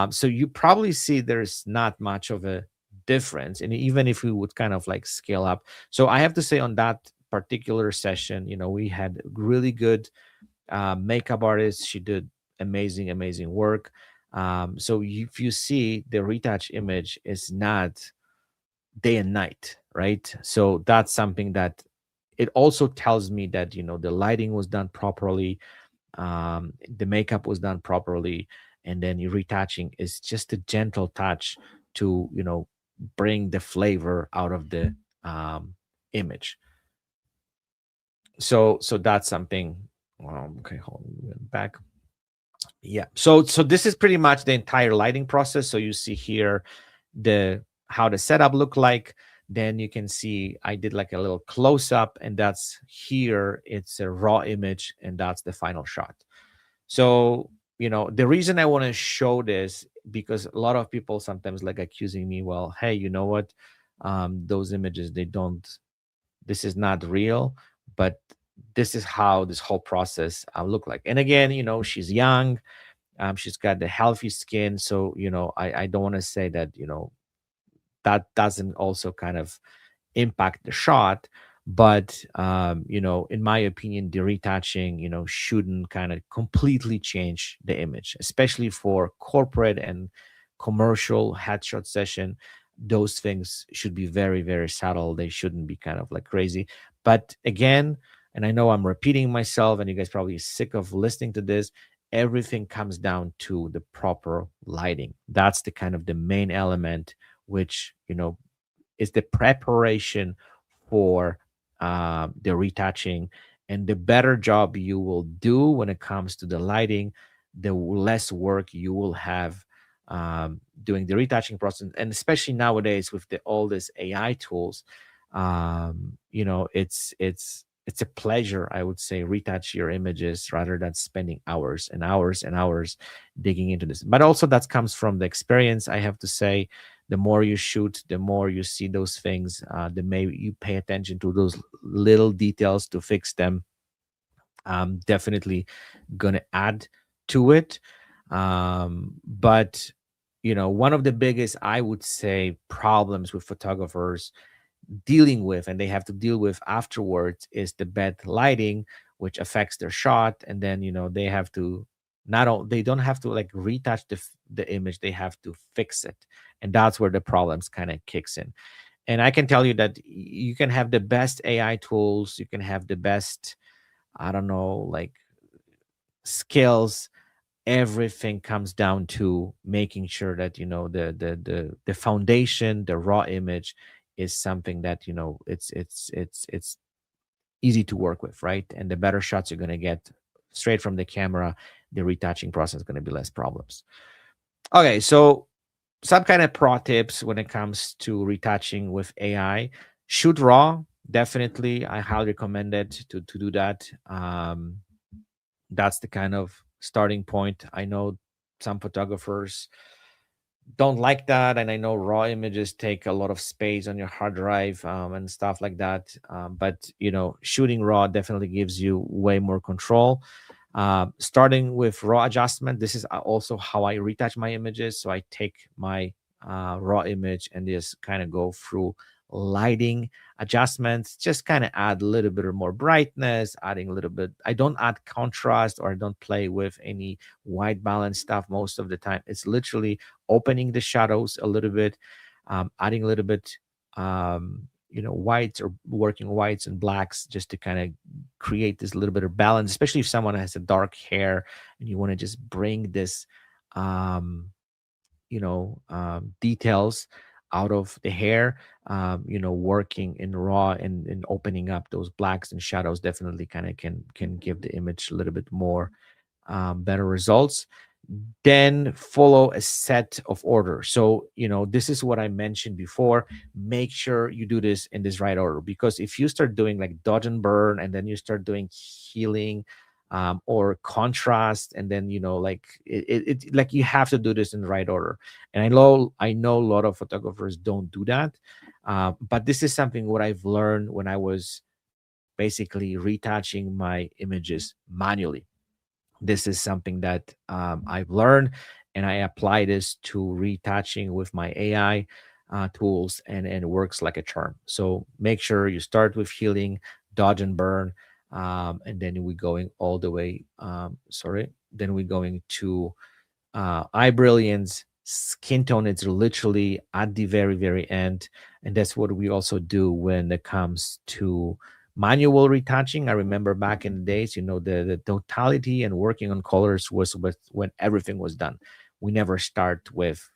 So you probably see there's not much of a difference, and even if we would kind of like scale up. So I have to say, on that particular session, we had really good makeup artist. She did amazing work. So if you see, the retouch image is not day and night, right? So that's something that it also tells me that the lighting was done properly, the makeup was done properly, and then your retouching is just a gentle touch to bring the flavor out of the image. So that's something. Okay, hold on, back. Yeah, so this is pretty much the entire lighting process. So you see here the how the setup look like. Then you can see I did like a little close up, and that's here, it's a raw image, and that's the final shot. So the reason I want to show this, because a lot of people sometimes like accusing me, well, hey, you know what, those images, they don't, this is not real, but this is how this whole process look like. And again, she's young, she's got the healthy skin, so I don't want to say that that doesn't also kind of impact the shot. But in my opinion, the retouching shouldn't kind of completely change the image, especially for corporate and commercial headshot session. Those things should be very subtle. They shouldn't be kind of like crazy. But again, and I know I'm repeating myself, and you guys probably sick of listening to this, everything comes down to the proper lighting. That's the kind of the main element, which is the preparation for the retouching, and the better job you will do when it comes to the lighting, the less work you will have doing the retouching process. And especially nowadays with all these AI tools, it's a pleasure, I would say, retouch your images rather than spending hours and hours and hours digging into this. But also that comes from the experience, I have to say. The more you shoot, the more you see those things, the more you pay attention to those little details to fix them. Definitely gonna add to it. But one of the biggest, I would say, problems with photographers dealing with, and they have to deal with afterwards, is the bad lighting, which affects their shot. And then they have to, not all they don't have to like retouch the image, they have to fix it. And that's where the problems kind of kicks in. And I can tell you that you can have the best AI tools, you can have the best, I don't know, like, skills. Everything comes down to making sure that the foundation, the raw image, is something that it's easy to work with, right? And the better shots you're going to get straight from the camera, the retouching process is going to be less problems. Okay, so some kind of pro tips when it comes to retouching with AI: shoot raw. Definitely, I highly recommend it to do that. That's the kind of starting point. I know some photographers don't like that, and I know raw images take a lot of space on your hard drive, and stuff like that. But shooting raw definitely gives you way more control. Starting with raw adjustment, this is also how I retouch my images. So I take my raw image and just kind of go through lighting adjustments, just kind of add a little bit of more brightness, adding a little bit. I don't add contrast, or I don't play with any white balance stuff most of the time. It's literally opening the shadows a little bit, adding a little bit, whites, or working whites and blacks, just to kind of create this little bit of balance, especially if someone has a dark hair and you want to just bring this, um, details out of the hair. Working in raw and opening up those blacks and shadows definitely kind of can give the image a little bit more better results. Then follow a set of order. So this is what I mentioned before. Make sure you do this in this right order, because if you start doing like dodge and burn, and then you start doing healing, or contrast, and then like like, you have to do this in the right order. And I know a lot of photographers don't do that. But this is something what I've learned when I was basically retouching my images manually. This is something that I've learned, and I apply this to retouching with my AI tools, and it works like a charm. So make sure you start with healing, dodge and burn, and then we going all the way. Then we going to eye brilliance, skin tone. It's literally at the very, very end. And that's what we also do when it comes to manual retouching. I remember back in the days, the totality and working on colors was when everything was done. We never start with,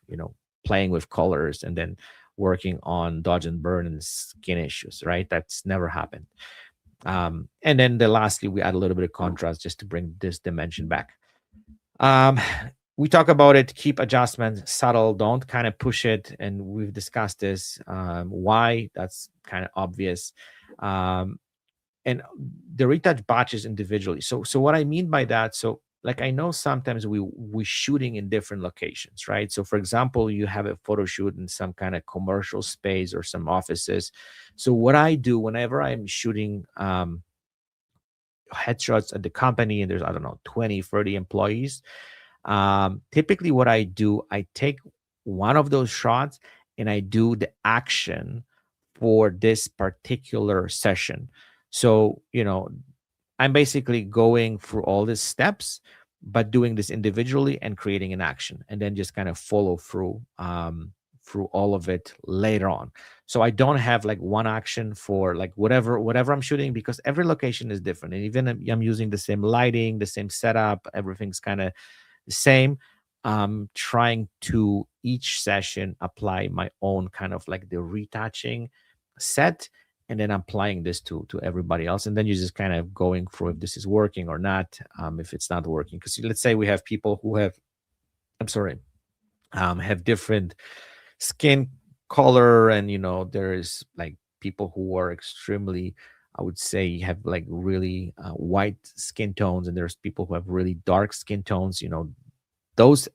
playing with colors and then working on dodge and burn and skin issues, right? That's never happened. And then lastly, we add a little bit of contrast just to bring this dimension back. um we talk about it, keep adjustments subtle, don't kind of push it, and we've discussed this. Why? That's kind of obvious. Um and the retouch batches individually. So what I mean by that, so like, I know sometimes we shooting in different locations, right? So for example, you have a photo shoot in some kind of commercial space or some offices. So what I do whenever I'm shooting headshots at the company, and there's, I don't know, 20, 30 employees, typically what I do, I take one of those shots and I do the action for this particular session. So I'm basically going through all these steps, but doing this individually and creating an action, and then just kind of follow through all of it later on. So I don't have like one action for like whatever I'm shooting, because every location is different, and even if I'm using the same lighting, the same setup, everything's kind of the same. Trying to each session apply my own kind of like the retouching set, and then applying this to everybody else, and then you're just kind of going through if this is working or not, if it's not working. Because let's say we have people who have, I'm sorry, have different skin color, and there is like people who are extremely, I would say, have like really white skin tones, and there's people who have really dark skin tones. Those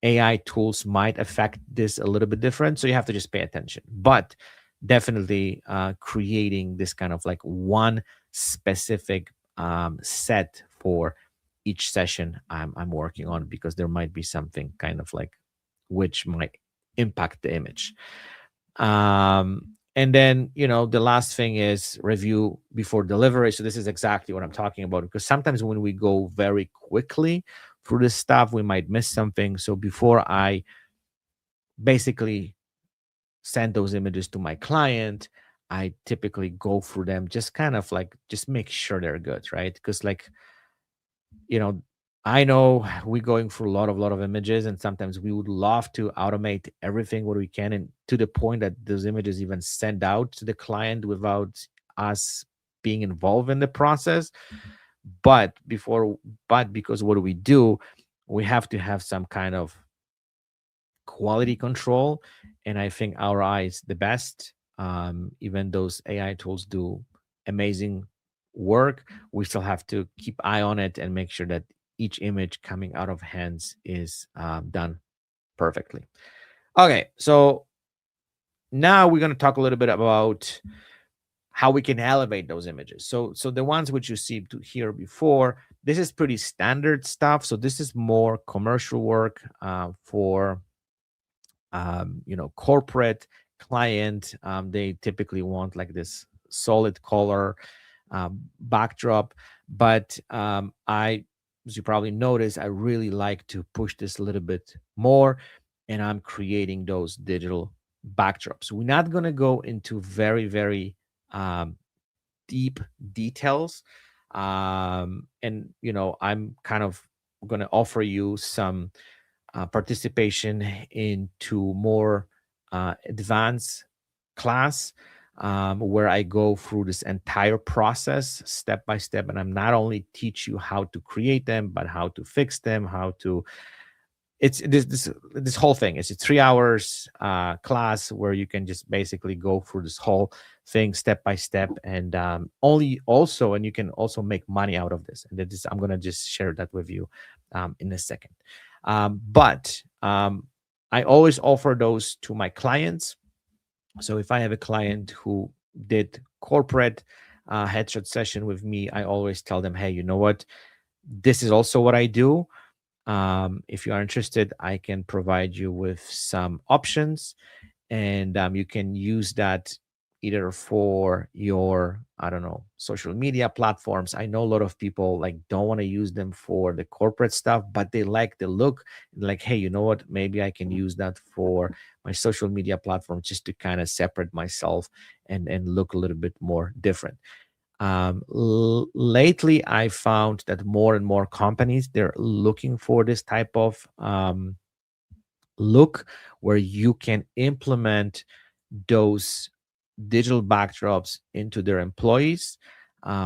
AI tools might affect this a little bit different. So you have to just pay attention. But definitely creating this kind of like one specific set for each session I'm working on, because there might be something kind of like which might impact the image. And then, the last thing is review before delivery. So this is exactly what I'm talking about, because sometimes when we go very quickly through this stuff, we might miss something. So before I basically send those images to my client, I typically go through them, just kind of like just make sure they're good, right? Because like, you know, I know we're going through a lot of images, and sometimes we would love to automate everything what we can, and to the point that those images even send out to the client without us being involved in the process. But because what do we do? We have to have some kind of quality control, and I think our eye is the best. Even those AI tools do amazing work, we still have to keep eye on it and make sure that each image coming out of hands is done perfectly. Okay, so now we're going to talk a little bit about how we can elevate those images. So the ones which you see to here before, this is pretty standard stuff. So this is more commercial work for corporate client. They typically want like this solid color backdrop, but I, as you probably noticed, I really like to push this a little bit more, and I'm creating those digital backdrops. We're not going to go into very, very um, deep details, and I'm kind of going to offer you some participation into more advanced class, where I go through this entire process step by step, and I'm not only teach you how to create them, but how to fix them, how to. It's this whole thing. It's a 3 hours class where you can just basically go through this whole thing step by step, and only also, and you can also make money out of this. And that is, I'm gonna just share that with you in a second. But I always offer those to my clients. So if I have a client who did corporate headshot session with me, I always tell them, hey, you know what? This is also what I do. If you are interested, I can provide you with some options, and you can use that either for your, I don't know, social media platforms. I know a lot of people like don't want to use them for the corporate stuff, but they like the look. Like, hey, you know what? Maybe I can use that for my social media platform, just to kind of separate myself and look a little bit more different. Lately I found that more and more companies, they're looking for this type of look, where you can implement those digital backdrops into their employees,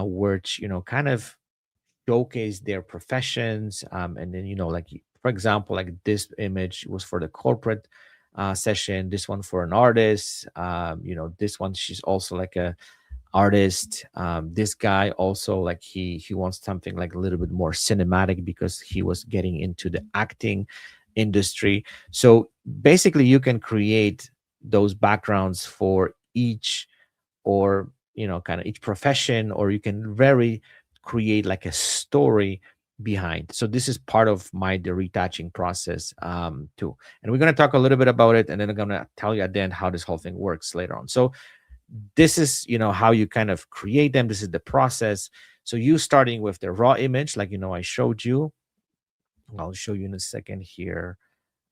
which kind of showcase their professions. And then like, for example, like this image was for the corporate session, this one for an artist, this one, she's also like a artist. This guy also, like, he wants something like a little bit more cinematic, because he was getting into the acting industry. So basically you can create those backgrounds for each, or kind of each profession, or you can very create like a story behind. So this is part of my the retouching process too, and we're going to talk a little bit about it, and then I'm going to tell you at the end how this whole thing works later on. So this is how you kind of create them. This is the process. So you starting with the raw image, like I showed you. I'll show you in a second here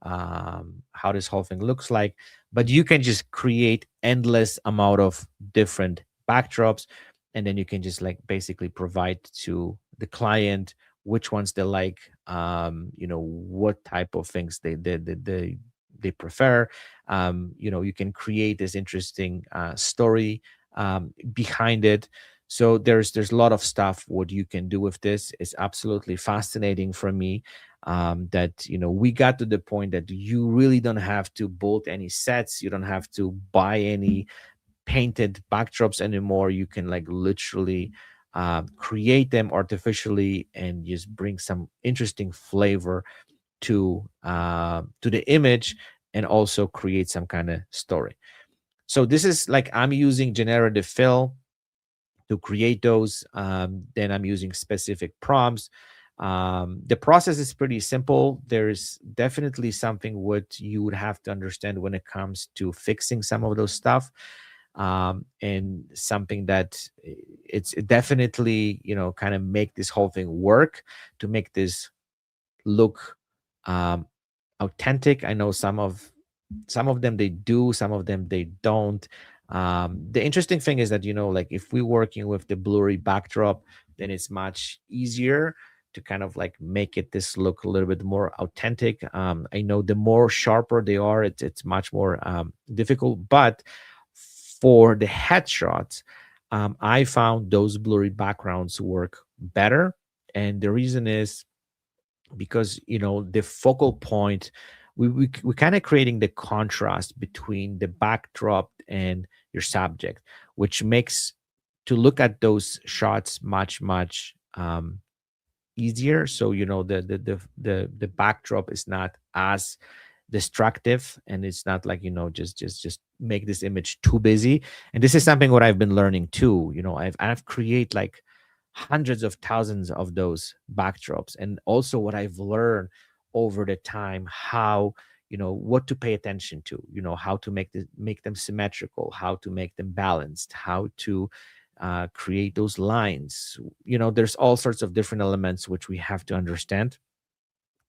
how this whole thing looks like. But you can just create endless amount of different backdrops, and then you can just like basically provide to the client which ones they like, what type of things they prefer. You can create this interesting story behind it. So there's a lot of stuff what you can do with this. It's absolutely fascinating for me, that we got to the point that you really don't have to build any sets, you don't have to buy any painted backdrops anymore. You can like literally create them artificially and just bring some interesting flavor to the image, and also create some kind of story. So this is like, I'm using generative fill to create those. Then I'm using specific prompts. The process is pretty simple. There's definitely something what you would have to understand when it comes to fixing some of those stuff, and something that it's definitely kind of make this whole thing work, to make this look um, authentic. I know some of them they do, some of them they don't. The interesting thing is that like if we're working with the blurry backdrop, then it's much easier to kind of like make it this look a little bit more authentic. I know the more sharper they are, it's much more difficult. But for the headshots, I found those blurry backgrounds work better, and the reason is because the focal point, we're kind of creating the contrast between the backdrop and your subject, which makes to look at those shots much easier. So the backdrop is not as destructive, and it's not like just make this image too busy. And this is something what I've been learning too. I've create like hundreds of thousands of those backdrops, and also what I've learned over the time, how what to pay attention to, how to make them symmetrical, how to make them balanced, how to create those lines. There's all sorts of different elements which we have to understand.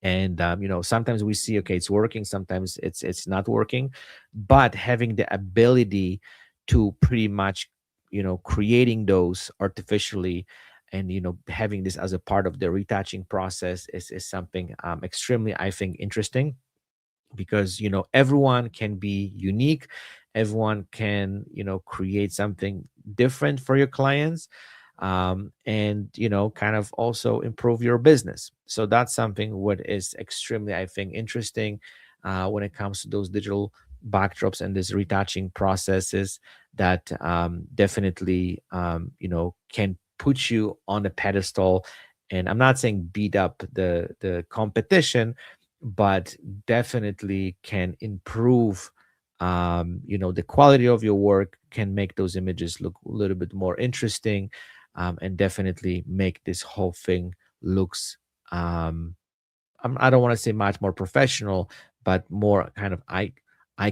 And sometimes we see, okay, it's working, sometimes it's not working. But having the ability to pretty much creating those artificially, and having this as a part of the retouching process is something extremely, I think, interesting, because everyone can be unique, everyone can create something different for your clients, and kind of also improve your business. So that's something what is extremely, I think, interesting when it comes to those digital backdrops and this retouching processes, that definitely can put you on a pedestal. And I'm not saying beat up the competition, but definitely can improve the quality of your work, can make those images look a little bit more interesting, and definitely make this whole thing looks I don't want to say much more professional, but more kind of eye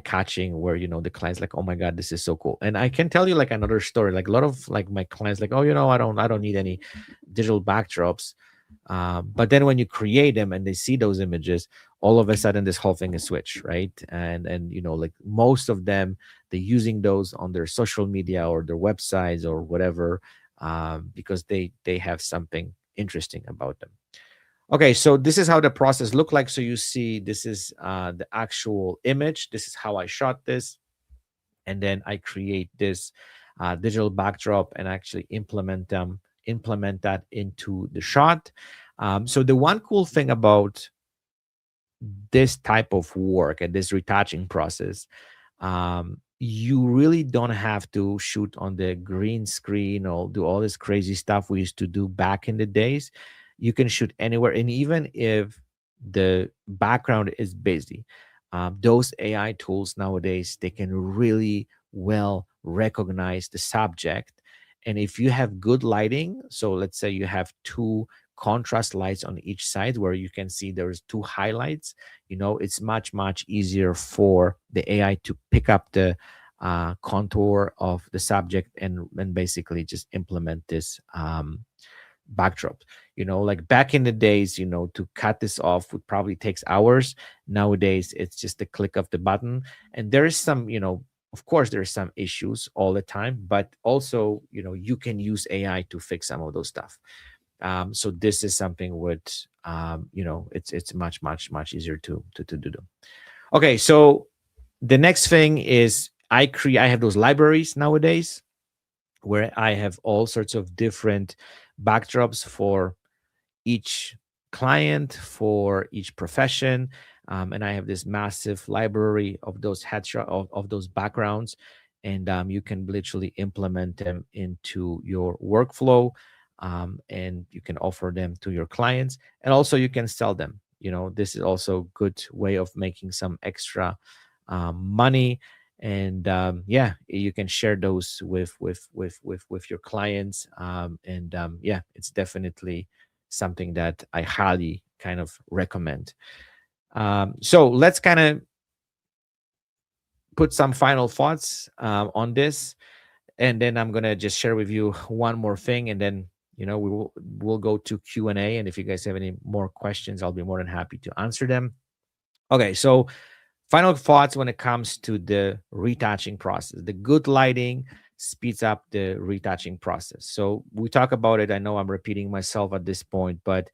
catching, where the client's like, oh my god, this is so cool. And I can tell you like another story, like a lot of like my clients like, oh, I don't need any digital backdrops. But then when you create them and they see those images, all of a sudden this whole thing is switched, right? And like most of them, they're using those on their social media or their websites or whatever, because they have something interesting about them. Okay, so this is how the process look like. So you see, this is the actual image. This is how I shot this, and then I create this digital backdrop and actually implement that into the shot. So the one cool thing about this type of work and this retouching process, you really don't have to shoot on the green screen or do all this crazy stuff we used to do back in the days. You can shoot anywhere, and even if the background is busy, those AI tools nowadays, they can really well recognize the subject. And if you have good lighting, so let's say you have two contrast lights on each side where you can see there's two highlights, it's much easier for the AI to pick up the contour of the subject, and basically just implement this backdrop. Like back in the days, to cut this off would probably takes hours. Nowadays it's just a click of the button. And there is some, of course there's some issues all the time, but also you can use AI to fix some of those stuff. So this is something what it's much easier to do. Okay, so the next thing is I have those libraries nowadays. where I have all sorts of different backdrops for each client, for each profession. And I have this massive library of those headshot of those backgrounds. And you can literally implement them into your workflow. And you can offer them to your clients. And also you can sell them. This is also a good way of making some extra money. And yeah, you can share those with your clients. And yeah, it's definitely something that I highly kind of recommend. So let's kind of put some final thoughts on this, and then I'm gonna just share with you one more thing, and then we'll go to Q&A. And if you guys have any more questions, I'll be more than happy to answer them. Okay, so final thoughts when it comes to the retouching process. The good lighting speeds up the retouching process. So we talk about it. I know I'm repeating myself at this point, but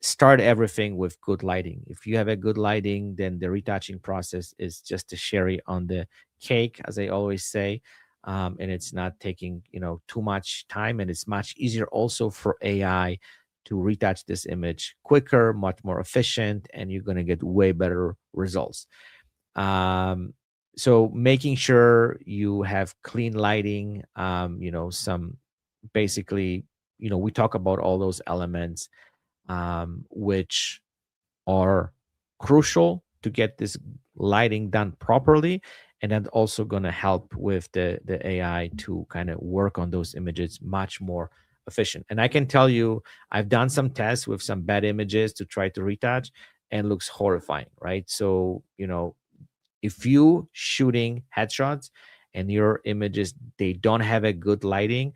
start everything with good lighting. If you have a good lighting, then the retouching process is just a cherry on the cake, as I always say. And it's not taking too much time, and it's much easier also for AI to retouch this image quicker, much more efficient, and you're going to get way better results. So making sure you have clean lighting, some basically, we talk about all those elements, which are crucial to get this lighting done properly. And then also going to help with the AI to kind of work on those images much more efficient. And I can tell you, I've done some tests with some bad images to try to retouch, and looks horrifying, right? So, if you shooting headshots and your images, they don't have a good lighting,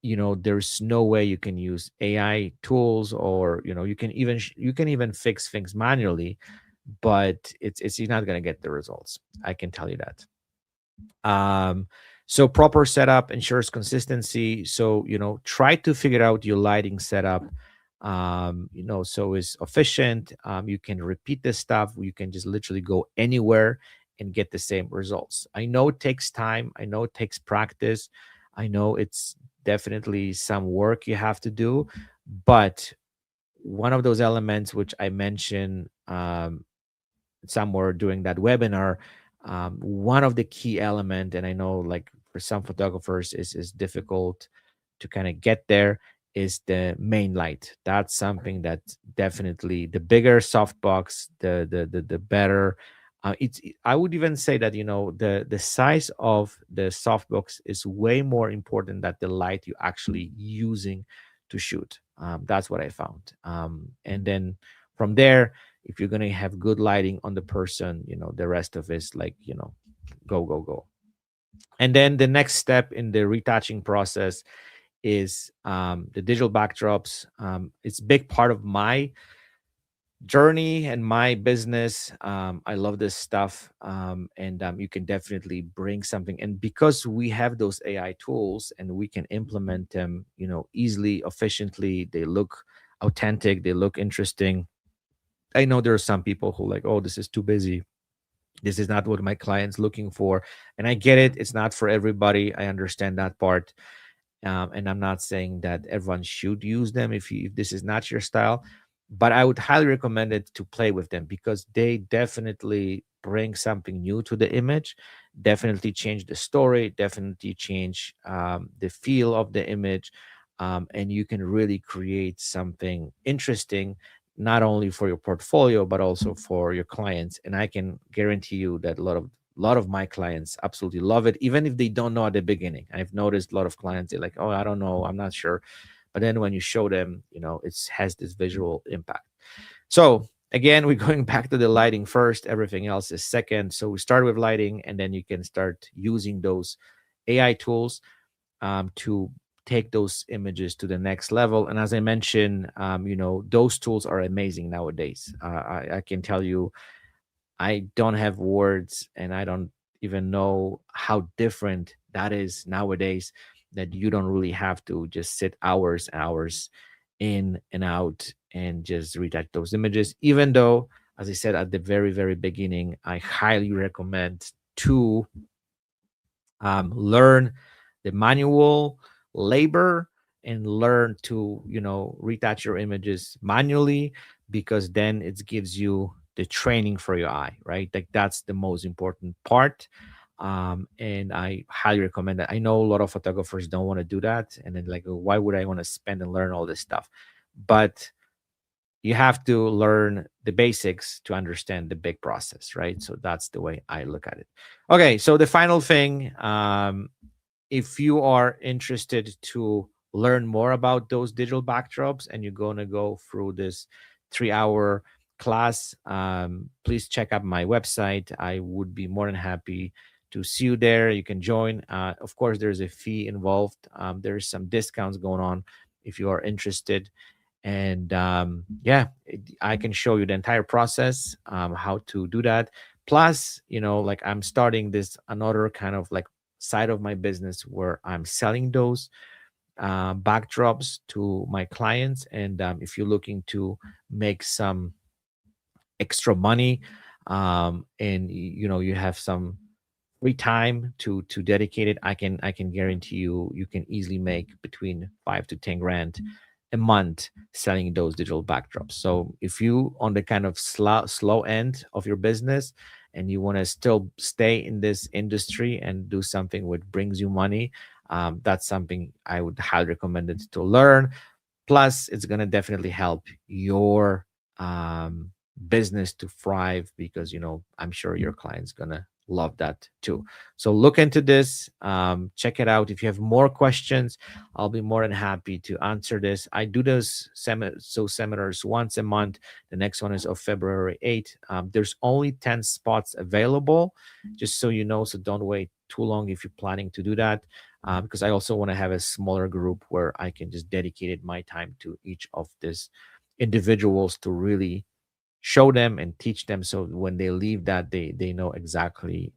there's no way you can use AI tools, or you can even fix things manually, but it's you're not going to get the results. I can tell you that. um so proper setup ensures consistency. So try to figure out your lighting setup, so it's efficient. You can repeat this stuff. You can just literally go anywhere and get the same results. I know it takes time, I know it takes practice, I know it's definitely some work you have to do, but one of those elements which I mentioned somewhere during that webinar, one of the key element, and I know like for some photographers is difficult to kind of get there, is the main light. That's something that definitely, the bigger softbox, the better. I would even say that the size of the softbox is way more important than the light you're actually using to shoot. That's what I found. And then from there, if you're gonna have good lighting on the person, the rest of it is like, go go go. And then the next step in the retouching process is the digital backdrops. It's a big part of my journey and my business. I love this stuff, and you can definitely bring something. And because we have those AI tools and we can implement them, easily, efficiently, they look authentic, they look interesting. I know there are some people who like, oh, this is too busy. This is not what my client's looking for. And I get it. It's not for everybody. I understand that part. And I'm not saying that everyone should use them if this is not your style, but I would highly recommend it to play with them, because they definitely bring something new to the image, definitely change the story, definitely change the feel of the image. And you can really create something interesting, not only for your portfolio but also for your clients. And I can guarantee you that a lot of my clients absolutely love it, even if they don't know at the beginning. I've noticed a lot of clients, they're like, oh, I don't know, I'm not sure. But then when you show them, it has this visual impact. So again, we're going back to the lighting first, everything else is second. So we start with lighting, and then you can start using those AI tools to take those images to the next level. And as I mentioned, those tools are amazing nowadays. I can tell you, I don't have words, and I don't even know how different that is nowadays, that you don't really have to just sit hours in and out and just retouch those images. Even though, as I said at the very, very beginning, I highly recommend to learn the manual labor and learn to, retouch your images manually, because then it gives you the training for your eye, right? Like that's the most important part. And I highly recommend that. I know a lot of photographers don't want to do that, and then like, why would I want to spend and learn all this stuff? But you have to learn the basics to understand the big process, right? So that's the way I look at it. Okay, so the final thing, if you are interested to learn more about those digital backdrops and you're going to go through this 3 hour class, please check out my website. I would be more than happy to see you there. You can join. Of course, there's a fee involved. There's some discounts going on if you are interested. And yeah, I can show you the entire process, how to do that. Plus, like I'm starting this another kind of like side of my business where I'm selling those backdrops to my clients. And if you're looking to make some extra money, and you have some free time to dedicate it, I can guarantee you can easily make between 5 to 10 grand a month selling those digital backdrops. So if you on the kind of slow end of your business and you want to still stay in this industry and do something which brings you money, that's something I would highly recommend it to learn. Plus it's going to definitely help your business to thrive, because I'm sure your client's going to love that too. So look into this, check it out. If you have more questions, I'll be more than happy to answer this. I do those seminars once a month. The next one is of February 8th. There's only 10 spots available, just so you know, so don't wait too long if you're planning to do that, because I also want to have a smaller group where I can just dedicate my time to each of these individuals to really show them and teach them, so when they leave that they know exactly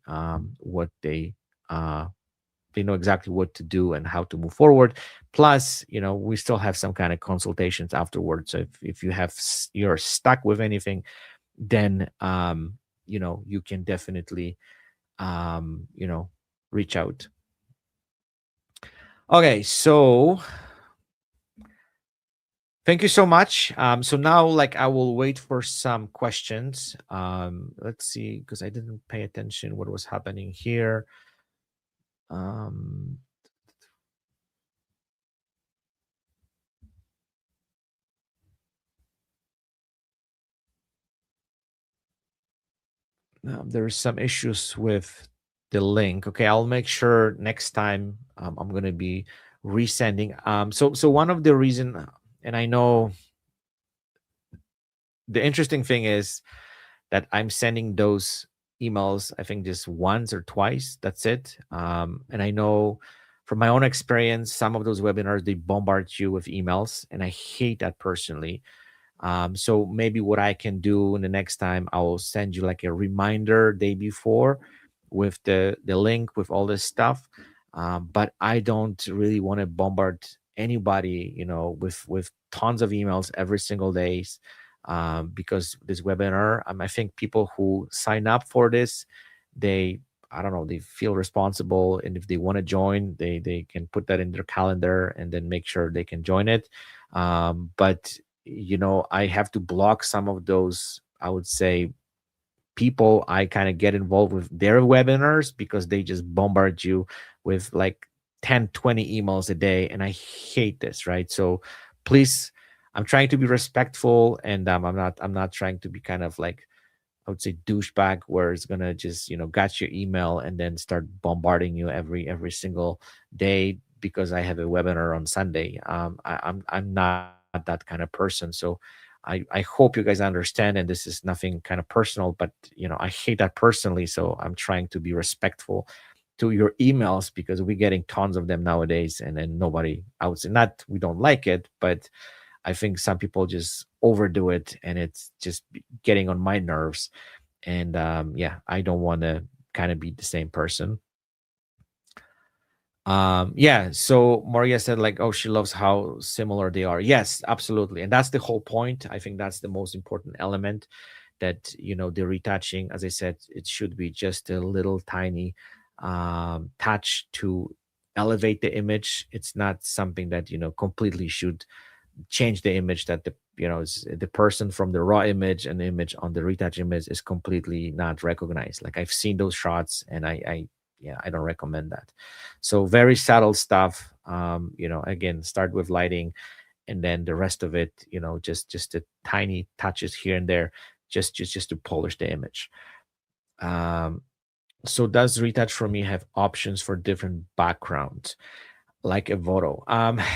what they know exactly what to do and how to move forward. Plus we still have some kind of consultations afterwards, so if you're stuck with anything, then you can definitely reach out. Okay, so thank you so much. So now, like, I will wait for some questions. Let's see, because I didn't pay attention what was happening here. Um, there's some issues with the link. Okay, I'll make sure next time I'm gonna be resending. So one of the reason, and I know the interesting thing is that I'm sending those emails, I think just once or twice. That's it. And I know from my own experience, some of those webinars, they bombard you with emails, and I hate that personally. So maybe what I can do in the next time, I will send you like a reminder day before with the link with all this stuff. But I don't really want to bombard anybody, with tons of emails every single day, because this webinar, I think people who sign up for this, they, I don't know, they feel responsible, and if they want to join, they can put that in their calendar and then make sure they can join it. But I have to block some of those, I would say, people I kind of get involved with their webinars, because they just bombard you with like 10, 20 emails a day, and I hate this, right? So please, I'm trying to be respectful, and I'm not trying to be kind of like, I would say, douchebag, where it's gonna just got your email and then start bombarding you every single day because I have a webinar on Sunday. I'm not that kind of person. So I hope you guys understand, and this is nothing kind of personal, but I hate that personally. So I'm trying to be respectful to your emails, because we're getting tons of them nowadays, and then nobody, I would say, not we don't like it, but I think some people just overdo it, and it's just getting on my nerves. And yeah, I don't want to kind of be the same person. Yeah, so Maria said, like, oh, she loves how similar they are. Yes, absolutely. And that's the whole point. I think that's the most important element, that the retouching, as I said, it should be just a little tiny touch to elevate the image. It's not something that completely should change the image, that the person from the raw image and the image on the retouch image is completely not recognized. Like I've seen those shots, and I yeah, I don't recommend that. So very subtle stuff. Again, start with lighting, and then the rest of it, just the tiny touches here and there, just to polish the image. um so does retouch for me have options for different backgrounds like a photo?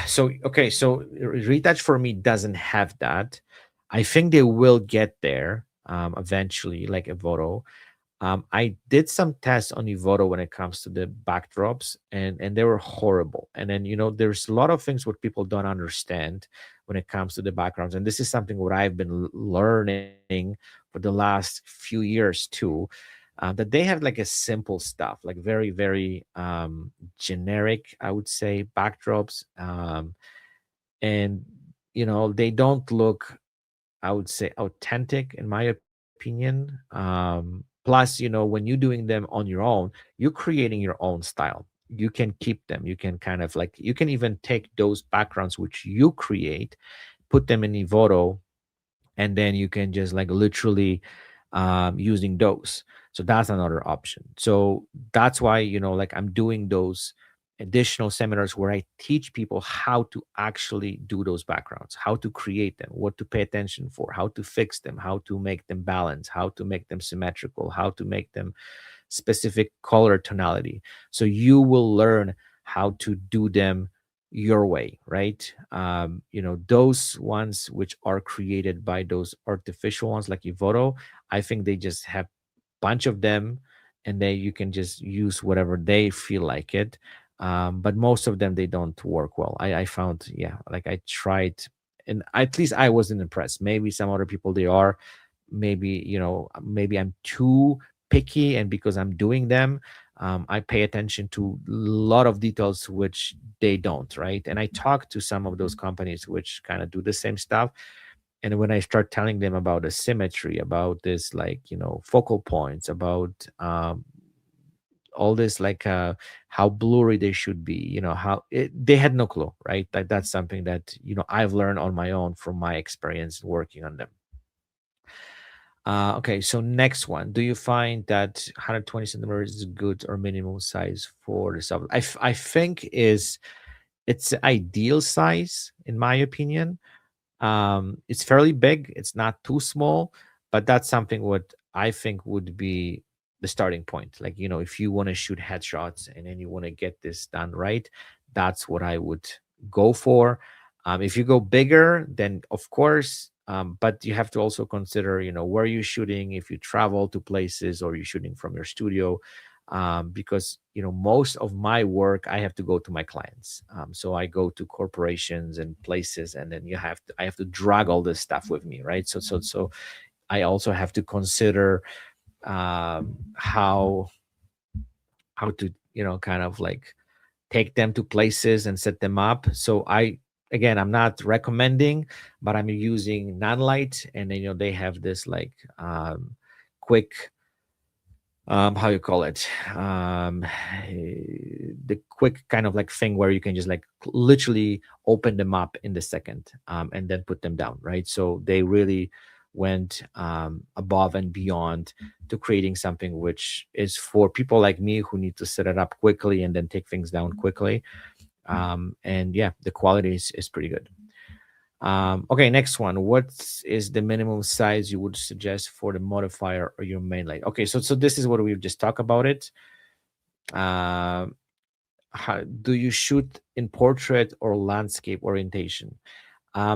So okay, so retouch for me doesn't have that. I think they will get there eventually, like a photo. I did some tests on Evoto when it comes to the backdrops, and they were horrible. And then there's a lot of things what people don't understand when it comes to the backgrounds, and this is something what I've been learning for the last few years too. That they have like a simple stuff, like very very generic, I would say, backdrops, and they don't look, I would say, authentic in my opinion. Plus, when you're doing them on your own, you're creating your own style. You can keep them. You can kind of like, you can even take those backgrounds which you create, put them in Evoto, and then you can just like literally using those. So that's another option. So that's why like I'm doing those additional seminars where I teach people how to actually do those backgrounds, how to create them, what to pay attention for, how to fix them, how to make them balanced, how to make them symmetrical, how to make them specific color tonality. So you will learn how to do them your way, right? Those ones which are created by those artificial ones like Evoto, I think they just have bunch of them, and then you can just use whatever they feel like it. But most of them, they don't work well. I found, yeah, like I tried, and at least I wasn't impressed. Maybe some other people they are. Maybe maybe I'm too picky, and because I'm doing them, I pay attention to a lot of details which they don't, right? And I talk to some of those companies which kind of do the same stuff, and when I start telling them about the symmetry, about this, like focal points, about all this, like how blurry they should be, they had no clue, right? Like that's something that I've learned on my own from my experience working on them. Okay, so next one. Do you find that 120 centimeters is good or minimum size for the sub? I think it's the ideal size in my opinion. It's fairly big. It's not too small, but that's something what I think would be the starting point. Like, if you want to shoot headshots and then you want to get this done right, that's what I would go for. If you go bigger, then of course, but you have to also consider, where you're shooting, if you travel to places or you're shooting from your studio, because most of my work I have to go to my clients. So I go to corporations and places, and then I have to drag all this stuff with me, right? So I also have to consider how to kind of like take them to places and set them up. So again, I'm not recommending, but I'm using non-light, and then they have this like quick, how you call it, the quick kind of like thing where you can just like literally open them up in the second, and then put them down, right? So they really went above and beyond to creating something which is for people like me who need to set it up quickly and then take things down quickly. And yeah, the quality is pretty good. Okay, next one. What is the minimum size you would suggest for the modifier or your main light? Okay, so this is what we've just talked about it. Uh, do you shoot in portrait or landscape orientation?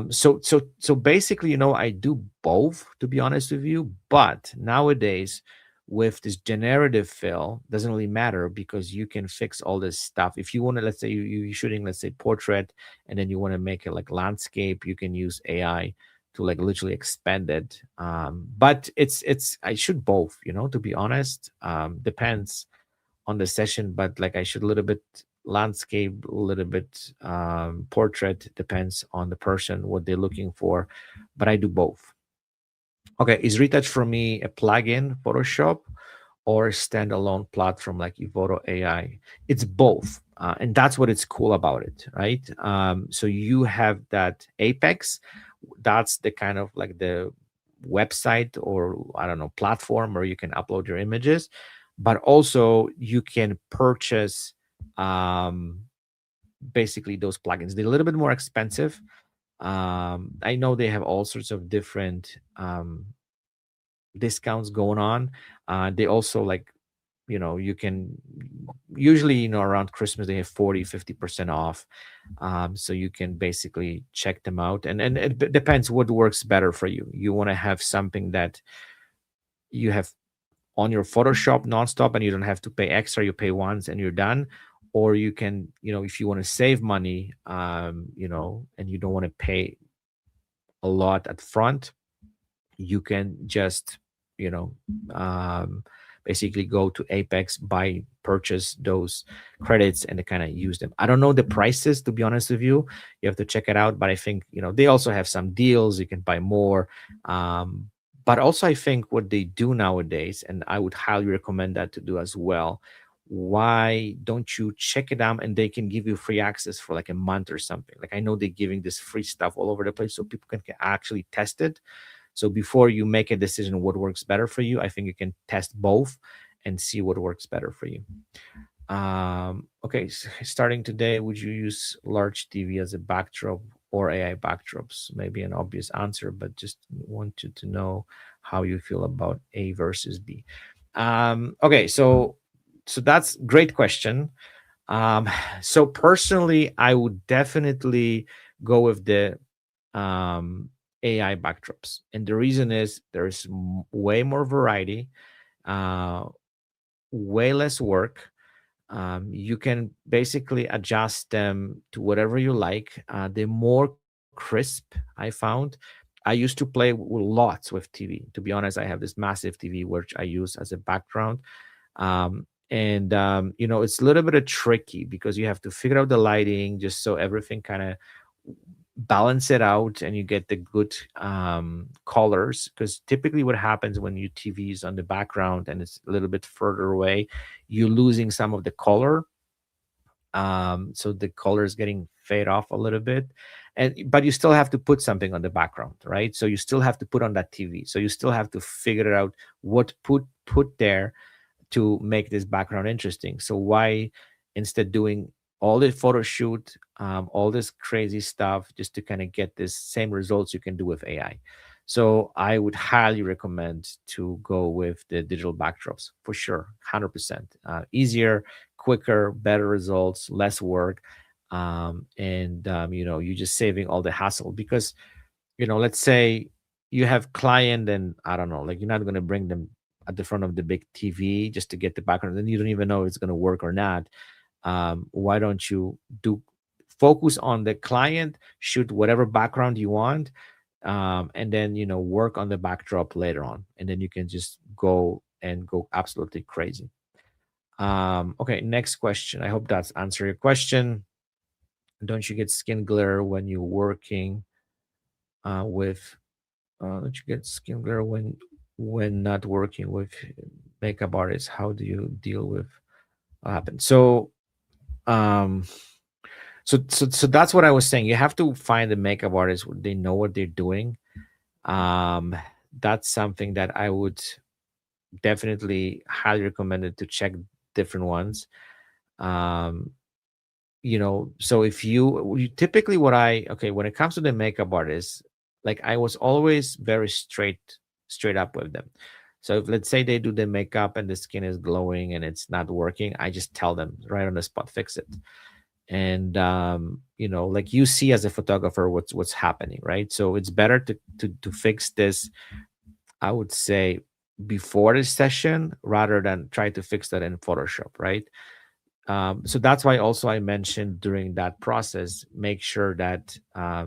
So basically, I do both, to be honest with you. But nowadays, with this generative fill, doesn't really matter because you can fix all this stuff. If you want to, let's say you're shooting, let's say portrait, and then you want to make it like landscape, you can use AI to like literally expand it. But I shoot both, to be honest. Depends on the session, but like I shoot a little bit landscape, a little bit portrait, depends on the person what they're looking for, but I do both. Okay, is Retouch for me a plugin Photoshop or a standalone platform like Evoto AI? It's both. And that's what it's cool about it, right? So you have that Apex, that's the kind of like the website, or I don't know, platform where you can upload your images, but also you can purchase um, basically those plugins. They're a little bit more expensive. I know they have all sorts of different discounts going on. They also like, you can usually, around Christmas they have 40-50% off. So you can basically check them out, and it depends what works better for you. You want to have something that you have on your Photoshop nonstop and you don't have to pay extra, you pay once and you're done. Or you can, if you want to save money, and you don't want to pay a lot at front, you can just, you know um, basically go to Apex, buy, purchase those credits, and kind of use them. I don't know the prices, to be honest with you. You have to check it out, but I think, they also have some deals, you can buy more. But also, I think what they do nowadays, and I would highly recommend that to do as well, why don't you check it out, and they can give you free access for like a month or something. Like, I know they're giving this free stuff all over the place so people can actually test it. So before you make a decision what works better for you, I think you can test both and see what works better for you. Okay, starting today, would you use large TV as a backdrop or AI backdrops? Maybe an obvious answer, but just wanted to know how you feel about A versus B. Okay, so that's great question. Um, so personally, I would definitely go with the AI backdrops, and the reason is there's way more variety, uh, way less work. You can basically adjust them to whatever you like. They're more crisp, I found. I used to play lots with TV. To be honest, I have this massive TV which I use as a background. And it's a little bit of tricky because you have to figure out the lighting just so everything kind of balance it out and you get the good colors. Because typically what happens when your TV is on the background and it's a little bit further away, you're losing some of the color. So the color is getting fade off a little bit, but you still have to put something on the background, right? So you still have to put on that TV, so you still have to figure out what put there to make this background interesting. So why, instead doing all the photo shoot, all this crazy stuff just to kind of get this same results you can do with AI? So I would highly recommend to go with the digital backdrops for sure, 100%. Easier, quicker, better results, less work, and you're just saving all the hassle. Because let's say you have client, and I don't know, like, you're not going to bring them at the front of the big TV just to get the background, then you don't even know if it's going to work or not. Why don't you do focus on the client, shoot whatever background you want, and then work on the backdrop later on, and then you can just go absolutely crazy. Okay, next question. I hope that's answer your question. Don't you get skin glare when you're working with don't you get skin glare when not working with makeup artists? How do you deal with what happened? Um so that's what I was saying. You have to find the makeup artists where they know what they're doing. um that's something that I would definitely highly recommend it to check different ones. um so if typically what I okay, when it comes to the makeup artists, like, I was always very straight up with them. So if, let's say, they do the makeup and the skin is glowing and it's not working, I just tell them right on the spot, fix it. And like, you see as a photographer what's happening, right? So it's better to fix this, I would say, before the session rather than try to fix that in Photoshop, right? So that's why also I mentioned during that process, make sure that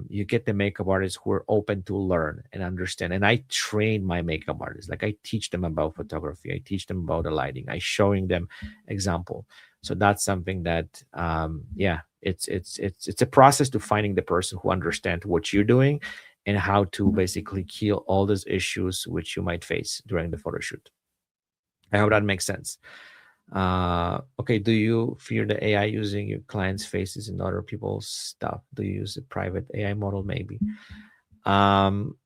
you get the makeup artists who are open to learn and understand. And I train my makeup artists, like, I teach them about photography, I teach them about the lighting, I showing them example. So that's something that yeah, it's a process to finding the person who understands what you're doing and how to basically kill all those issues which you might face during the photo shoot. I hope that makes sense. Okay, do you fear the AI using your clients' faces and other people's stuff? Do you use a private AI model? Maybe. Um,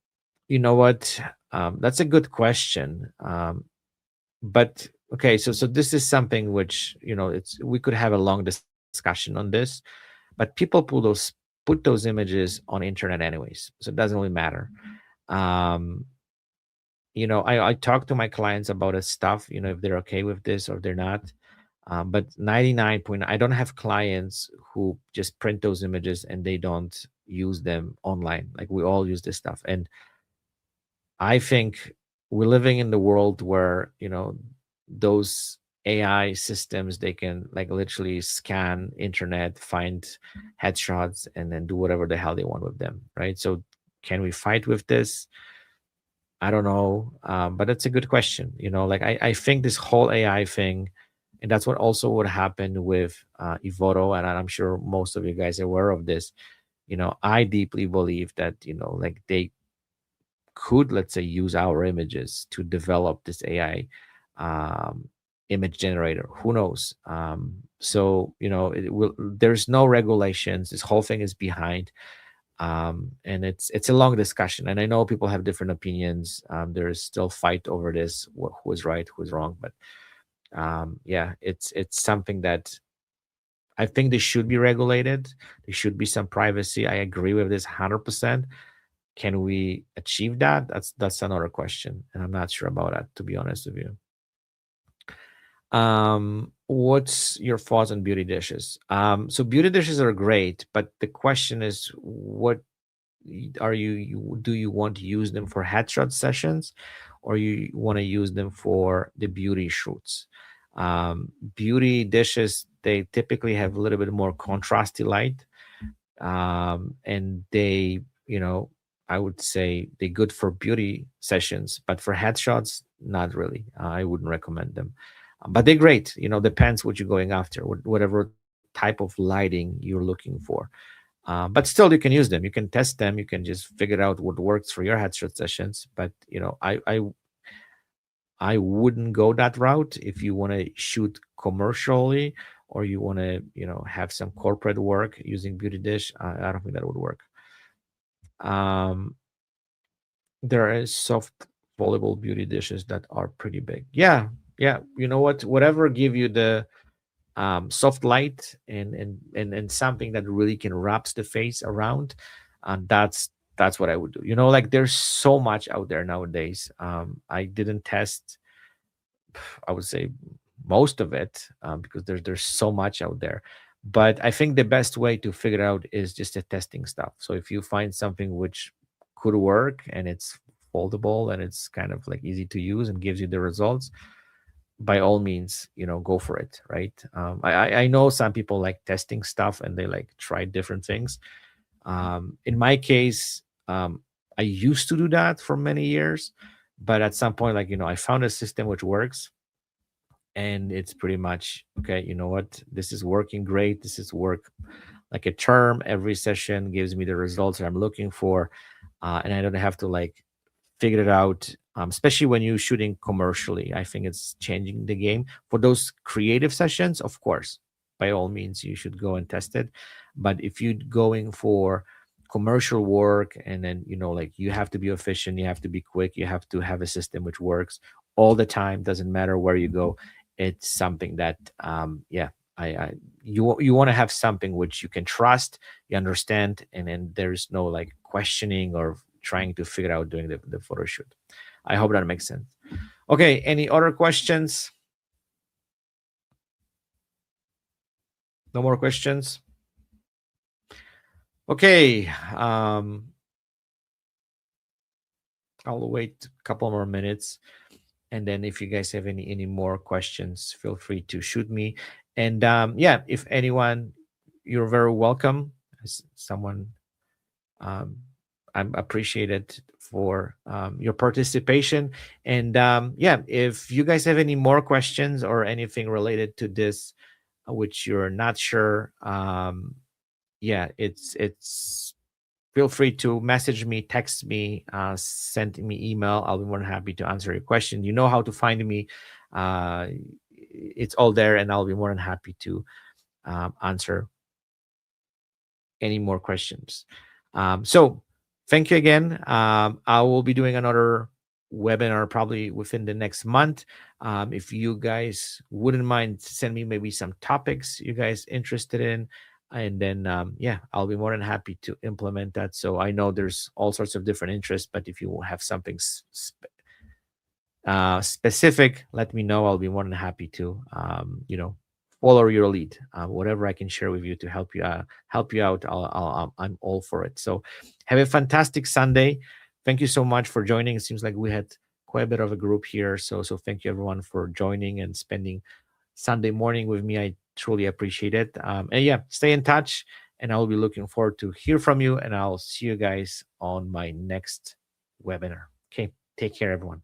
you know what? That's a good question. But okay, so this is something which, it's we could have a long discussion on this, but people put those images on internet anyways, so it doesn't really matter. Um, I talk to my clients about this stuff, if they're okay with this or they're not. But 99 point, I don't have clients who just print those images and they don't use them online. Like we all use this stuff. And I think we're living in the world where, those AI systems, they can like literally scan internet, find headshots, and then do whatever the hell they want with them. Right. So can we fight with this? I don't know, but that's a good question. Like I think this whole AI thing, and that's what also would happen with Ivoro, and I'm sure most of you guys are aware of this. I deeply believe that like they could, let's say, use our images to develop this AI image generator. Who knows? So it will. There's no regulations. This whole thing is behind, and it's a long discussion, and I know people have different opinions. There is still fight over this, who is right, who is wrong, but yeah, it's something that I think they should be regulated. There should be some privacy. I agree with this 100%. Can we achieve that? That's another question, and I'm not sure about that, to be honest with you. What's your thoughts on beauty dishes? So beauty dishes are great, but the question is, what do you want to use them for headshot sessions, or you want to use them for the beauty shoots? Beauty dishes, they typically have a little bit more contrasty light, and they, I would say they're good for beauty sessions, but for headshots, not really. I wouldn't recommend them. But they're great. Depends what you're going after, whatever type of lighting you're looking for. But still, you can use them. You can test them. You can just figure out what works for your headshot sessions. But I wouldn't go that route if you want to shoot commercially, or you want to have some corporate work using beauty dish. I don't think that would work. Um, there is soft foldable beauty dishes that are pretty big. Yeah, yeah. You know what? Whatever give you the soft light and something that really can wraps the face around, that's what I would do. Like there's so much out there nowadays. I didn't test, I would say, most of it, because there's so much out there. But I think the best way to figure out is just the testing stuff. So if you find something which could work and it's foldable and it's kind of like easy to use and gives you the results, by all means, go for it, right? I know some people like testing stuff and they like try different things. In my case, I used to do that for many years, but at some point, like, I found a system which works, and it's pretty much okay. You know what? This is working great. This is work like a term. Every session gives me the results that I'm looking for, and I don't have to like figure it out. Especially when you're shooting commercially, I think it's changing the game. For those creative sessions, of course, by all means, you should go and test it. But if you're going for commercial work, and then like you have to be efficient, you have to be quick, you have to have a system which works all the time, doesn't matter where you go. It's something that, yeah, I you want to have something which you can trust, you understand, and then there's no like questioning or trying to figure out doing the photo shoot. I hope that makes sense. Okay, any other questions? No more questions? Okay, I'll wait a couple more minutes, and then if you guys have any more questions, feel free to shoot me. And yeah, if anyone, you're very welcome. As someone, um, I'm appreciated for your participation. And yeah, if you guys have any more questions or anything related to this, which you're not sure, yeah, it's feel free to message me, text me, send me email. I'll be more than happy to answer your question. You know how to find me. it's all there, and I'll be more than happy to answer any more questions. So thank you again. I will be doing another webinar probably within the next month. If you guys wouldn't mind, send me maybe some topics you guys interested in, and then yeah, I'll be more than happy to implement that. So I know there's all sorts of different interests, but if you have something specific, let me know. I'll be more than happy to, follow your lead. Whatever I can share with you to help you out, I'm all for it. So, have a fantastic Sunday. Thank you so much for joining. It seems like we had quite a bit of a group here. So thank you everyone for joining and spending Sunday morning with me. I truly appreciate it. And yeah, stay in touch, and I'll be looking forward to hear from you. And I'll see you guys on my next webinar. Okay, take care, everyone.